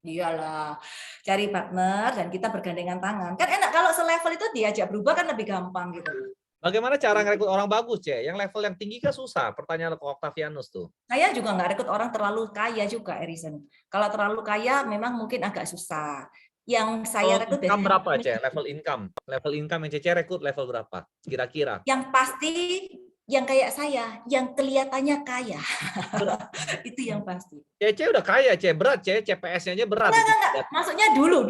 Speaker 4: Iyalah, cari partner dan kita bergandengan tangan. Kan enak kalau selevel itu diajak berubah kan lebih gampang gitu.
Speaker 3: Bagaimana cara ngerekrut orang bagus, Ce? Yang level yang tinggi kan susah. Pertanyaan ke Octavianus tuh.
Speaker 4: Saya juga nggak rekrut orang terlalu kaya juga, Erison. Kalau terlalu kaya memang mungkin agak susah. yang saya rekrut
Speaker 3: Income
Speaker 4: biasanya
Speaker 3: berapa, Ce? Level income yang Cece rekrut level berapa? Kira-kira.
Speaker 4: yang pasti yang kayak saya, yang kelihatannya kaya. Itu yang pasti.
Speaker 3: Cece udah kaya, Ce. Berat, Ce. CPS-nya aja berat.
Speaker 4: Enggak. Maksudnya dulu.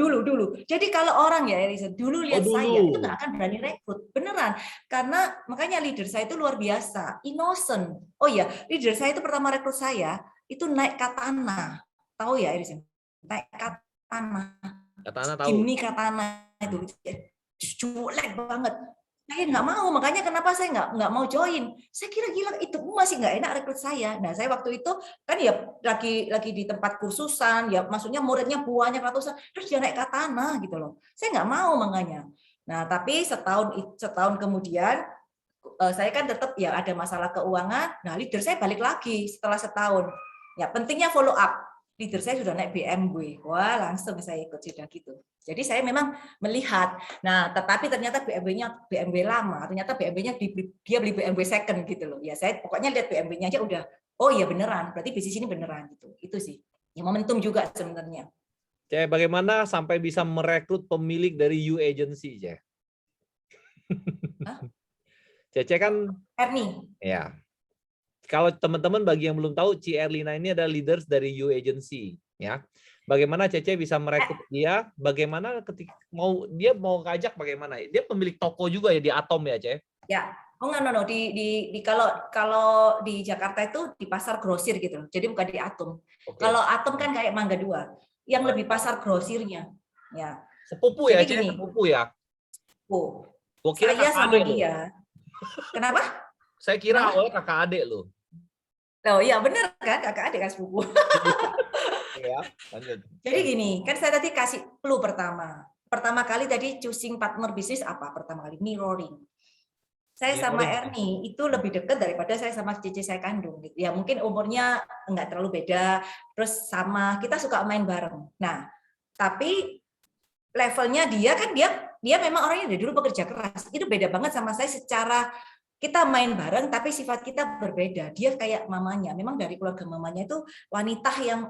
Speaker 4: Jadi kalau orang ya, Elisa, dulu lihat
Speaker 3: dulu.
Speaker 4: saya, itu nggak akan berani rekrut. Beneran. Karena makanya leader saya itu luar biasa. Innocent. Oh iya, leader saya itu pertama rekrut saya, itu naik katana. Tahu ya, Elisa? Naik katana.
Speaker 3: Katana tahu.
Speaker 4: Jimny katana itu. Jelek banget. Saya nggak mau, makanya kenapa saya nggak mau join. Saya kira gila, itu masih nggak enak rekrut saya. Nah, saya waktu itu kan ya lagi di tempat kursusan, ya maksudnya muridnya banyak ratusan, terus dia naik katana gitu loh. Saya nggak mau makanya. Nah, tapi setahun kemudian saya kan tetap ya ada masalah keuangan. Nah, leader saya balik lagi setelah setahun. Ya pentingnya follow up. Leader saya sudah naik BMW. Wah, langsung saya ikut sudah gitu. Jadi saya memang melihat. Nah, tetapi ternyata BMW-nya BMW lama. Ternyata BMW-nya dia beli BMW second gitu loh. Ya saya pokoknya lihat BMW-nya aja udah, oh iya beneran. Berarti bisnis ini beneran gitu. Itu sih. Ya momentum juga sebenarnya.
Speaker 3: Ce, bagaimana sampai bisa merekrut pemilik dari U Agency, Ce? Cece kan
Speaker 4: Ernie.
Speaker 3: ya. Kalau teman-teman bagi yang belum tahu, Ci Erlina ini adalah leaders dari U Agency, ya. Bagaimana Cece bisa merekrut dia? Bagaimana ketika dia mau ngajak bagaimana? Dia pemilik toko juga ya di Atom ya, Ce?
Speaker 4: Ya. Oh enggak, no. Kalau di Jakarta itu di pasar grosir gitu. Jadi bukan di Atom.
Speaker 3: Oke.
Speaker 4: Kalau Atom kan kayak Mangga 2, yang lebih pasar grosirnya. Ya.
Speaker 3: Sepupu ya,
Speaker 4: Jadi
Speaker 3: Ce?
Speaker 4: gini.
Speaker 3: Sepupu ya?
Speaker 4: Oh.
Speaker 3: Gua kira
Speaker 4: Saya
Speaker 3: kakak
Speaker 4: sama
Speaker 3: adik
Speaker 4: dia. Kenapa?
Speaker 3: Saya kira awalnya kakak adik loh.
Speaker 4: Oh iya bener kan, kakak adik kan sepupu.
Speaker 3: Ya, lanjut.
Speaker 4: Jadi gini, kan saya tadi kasih clue pertama. Pertama kali tadi choosing partner bisnis apa? Pertama kali mirroring. Saya sama Ernie itu lebih dekat daripada saya sama cici saya kandung. Gitu. Ya mungkin umurnya enggak terlalu beda, terus sama kita suka main bareng. Nah, tapi levelnya dia kan dia memang orangnya dari dulu bekerja keras. Itu beda banget sama saya secara kita main bareng tapi sifat kita berbeda. Dia kayak mamanya. Memang dari keluarga mamanya itu wanita yang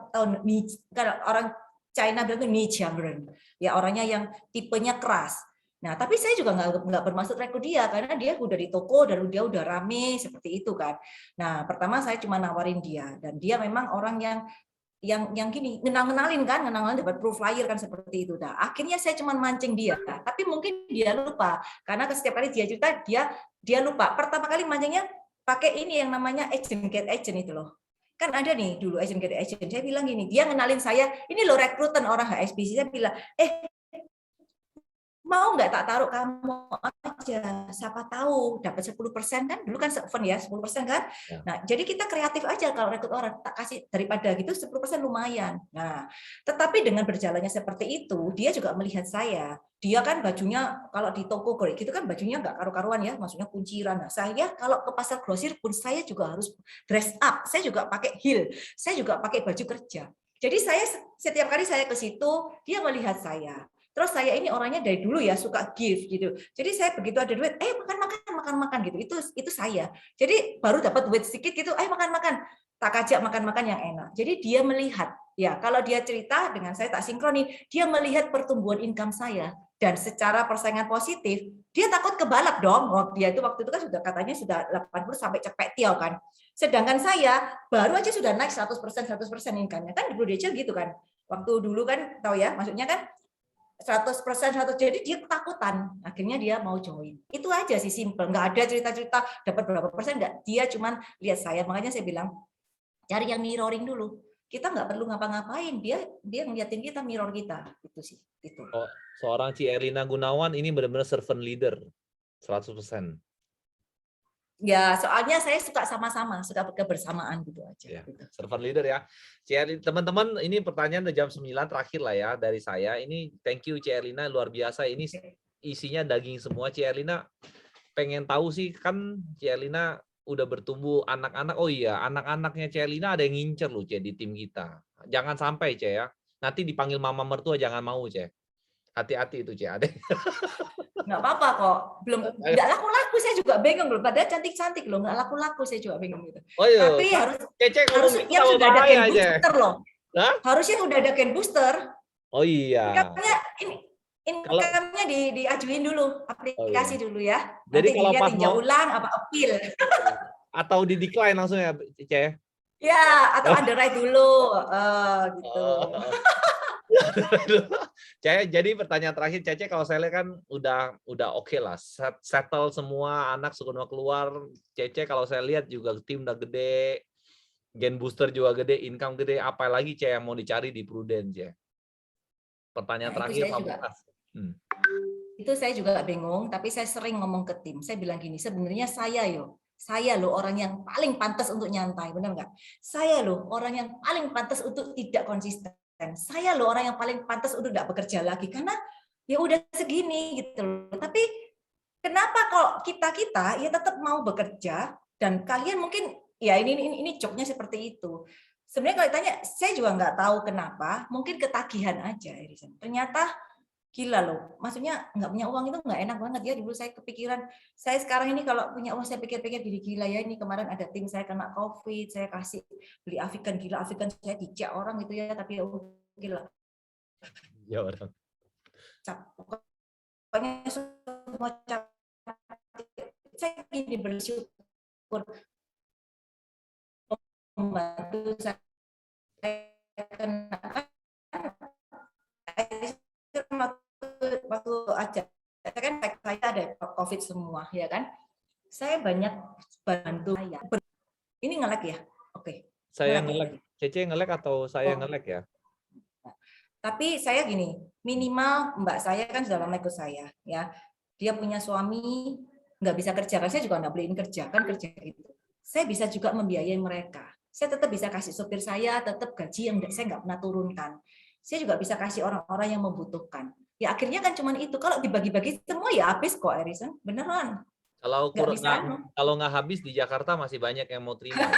Speaker 4: kalau orang China bilang itu niche-yang. Ya orangnya yang tipenya keras. Nah, tapi saya juga nggak bermaksud rekrut dia karena dia udah di toko dan dia udah rame seperti itu kan. Nah, pertama saya cuma nawarin dia dan dia memang orang yang gini ngenalin dapat profile kan seperti itu. Nah, akhirnya saya cuma mancing dia. Tapi mungkin dia lupa karena setiap kali dia cerita dia lupa. Pertama kali mancingnya pakai ini yang namanya agent get agent itu loh. Kan ada nih dulu agent get agent. Saya bilang gini, dia ngenalin saya, ini loh rekrutan orang HSBC. Saya bilang, mau nggak tak taruh kamu aja, siapa tahu dapat 10% kan, dulu kan event ya 10% kan.
Speaker 3: Ya.
Speaker 4: Nah, jadi kita kreatif aja kalau rekrut orang, tak kasih daripada gitu 10% lumayan. Nah, tetapi dengan berjalannya seperti itu, dia juga melihat saya. Dia kan bajunya kalau di toko gitu kan bajunya nggak karu-karuan ya, maksudnya kunciran. Nah, saya kalau ke pasar grosir pun saya juga harus dress up, saya juga pakai heel, saya juga pakai baju kerja. Jadi saya setiap kali saya ke situ, dia melihat saya. Terus saya ini orangnya dari dulu ya suka gift gitu. Jadi saya begitu ada duit, makan gitu. Itu saya. Jadi baru dapat duit sedikit gitu, makan. Tak ajak makan-makan yang enak. Jadi dia melihat, ya kalau dia cerita dengan saya tak sinkronin, dia melihat pertumbuhan income saya dan secara persaingan positif, dia takut kebalap dong. Dia itu waktu itu kan sudah katanya sudah 80 sampai cepet tiau kan. Sedangkan saya baru aja sudah naik 100% income-nya. Kan dulu dia gitu kan. Waktu dulu kan tahu ya, maksudnya kan 100%, jadi dia ketakutan. Akhirnya dia mau join. Itu aja sih, simple. Nggak ada cerita-cerita dapat berapa persen, nggak. Dia cuman lihat saya. Makanya saya bilang, cari yang mirroring dulu. Kita nggak perlu ngapa-ngapain. Dia ngeliatin kita, mirror kita. Itu sih. Itu.
Speaker 3: Oh, seorang Ci Erlina Gunawan ini benar-benar servant leader. 100%.
Speaker 4: Ya, soalnya saya suka sama-sama, suka kebersamaan gitu aja.
Speaker 3: Ya, servant leader ya. Teman-teman, ini pertanyaan udah jam 9 terakhir lah ya dari saya. Ini thank you Ci Erlina, luar biasa. Ini isinya daging semua. Ci Erlina pengen tahu sih, kan Ci Erlina udah bertumbuh anak-anak. Oh iya, anak-anaknya Ci Erlina ada yang ngincer loh, di tim kita. Jangan sampai, Ce ya. Nanti dipanggil mama mertua jangan mau, Ce. Hati-hati itu, Ce. Ada.
Speaker 4: Nggak apa-apa kok, nggak laku-laku, saya juga bingung loh. Padahal cantik-cantik loh, nggak laku-laku, saya juga bingung gitu.
Speaker 3: Oh iya.
Speaker 4: Tapi harus
Speaker 3: Cece
Speaker 4: yang sudah ada gen booster loh.
Speaker 3: Hah?
Speaker 4: Harusnya udah ada gen booster.
Speaker 3: Oh iya.
Speaker 4: Income-nya
Speaker 3: Kalau
Speaker 4: income-nya diajuin dulu, aplikasi dulu ya.
Speaker 3: Jadi
Speaker 4: Nanti
Speaker 3: kalau
Speaker 4: dilihat
Speaker 3: pas
Speaker 4: tinjau
Speaker 3: mau
Speaker 4: ulang apa appeal.
Speaker 3: atau di decline langsung ya, Ceh?
Speaker 4: Ya, atau
Speaker 3: Oh.
Speaker 4: underwrite dulu, gitu.
Speaker 3: Oh. Cece, jadi pertanyaan terakhir, Cece, kalau saya lihat kan udah oke lah, settle semua, anak semua keluar. Cece, kalau saya lihat juga tim udah gede, gen booster juga gede, income gede, apalagi Cece yang mau dicari di Prudent, Cece? Pertanyaan
Speaker 4: Nah, itu
Speaker 3: terakhir,
Speaker 4: saya juga
Speaker 3: pamungkas.
Speaker 4: itu saya juga bingung, tapi saya sering ngomong ke tim. Saya bilang gini, sebenarnya saya loh orang yang paling pantas untuk nyantai, benar nggak? Saya loh orang yang paling pantas untuk tidak konsisten. Saya loh orang yang paling pantas untuk tidak bekerja lagi karena ya udah segini gitu loh. Tapi kenapa kok kita ya tetap mau bekerja dan kalian mungkin ya ini joknya seperti itu. Sebenarnya kalau ditanya, saya juga nggak tahu kenapa, mungkin ketagihan aja, Edison. Ternyata gila loh, maksudnya nggak punya uang itu nggak enak banget ya. Dulu saya kepikiran, saya sekarang ini kalau punya uang saya pikir-pikir gila ya, ini kemarin ada tim saya kena COVID, saya kasih beli Afigan, gila Afigan saya dicek orang gitu ya, tapi ya gila.
Speaker 3: Ya orang.
Speaker 4: Pokoknya semua saya gini bersyukur membantu saya kena waktu aja kan saya ada COVID semua ya kan, saya banyak bantu saya. Ini nge-lag ya? Oke.
Speaker 3: Saya nge-lag, Cece nge-lag atau saya nge-lag ya?
Speaker 4: Tapi saya gini, minimal mbak saya kan sudah lama ikut saya ya, dia punya suami nggak bisa kerja, saya juga nggak beliin kerja kan, kerja gitu. Saya bisa juga membiayai mereka. Saya tetap bisa kasih sopir saya, tetap gaji yang saya nggak pernah turunkan. Saya juga bisa kasih orang-orang yang membutuhkan. Ya akhirnya kan cuman itu. Kalau dibagi-bagi semua ya habis kok, Erison. Beneran.
Speaker 3: Kalau nggak habis di Jakarta masih banyak yang mau terima.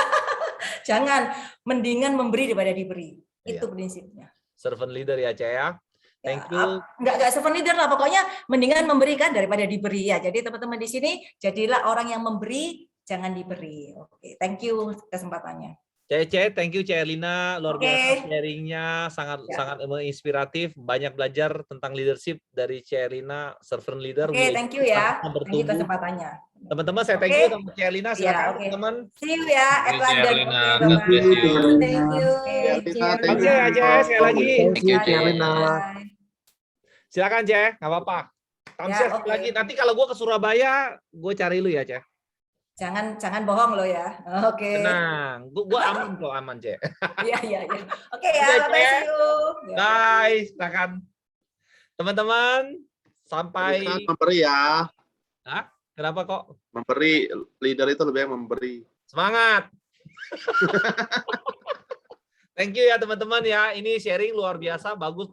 Speaker 4: Jangan, mendingan memberi daripada diberi. Itu prinsipnya.
Speaker 3: Servant leader ya, Ceh ya. Thank you.
Speaker 4: Nggak servant leader lah, pokoknya mendingan memberikan daripada diberi ya. Jadi teman-teman di sini jadilah orang yang memberi, jangan diberi. Oke, thank you kesempatannya.
Speaker 3: Cece, thank you Ceh Erlina, luar biasa sharingnya, sangat menginspiratif, banyak belajar tentang leadership dari Ceh Erlina, servant leader.
Speaker 4: Oke, thank you ya, thank you kesempatannya.
Speaker 3: Teman-teman, saya thank you sama Ceh Erlina, silakan teman-teman.
Speaker 4: See you ya, at London.
Speaker 3: Thank you.
Speaker 4: Thank you.
Speaker 3: Ceh, sekali lagi.
Speaker 10: Thank you, Ceh Erlina.
Speaker 3: Silakan Ceh, nggak apa-apa. Tamsia sekali lagi. Nanti kalau gue ke Surabaya, gue cari lu ya Ceh.
Speaker 4: Jangan bohong lo ya. Oke.
Speaker 3: Tenang, gua aman kok, aman, Cek.
Speaker 4: Iya. Oke ya, bye you.
Speaker 3: Guys, silakan. Teman-teman, sampai
Speaker 10: memberi ya.
Speaker 3: Hah? Kenapa kok?
Speaker 10: Memberi, leader itu lebih baik memberi.
Speaker 3: Semangat. Thank you ya teman-teman ya. Ini sharing luar biasa, bagus.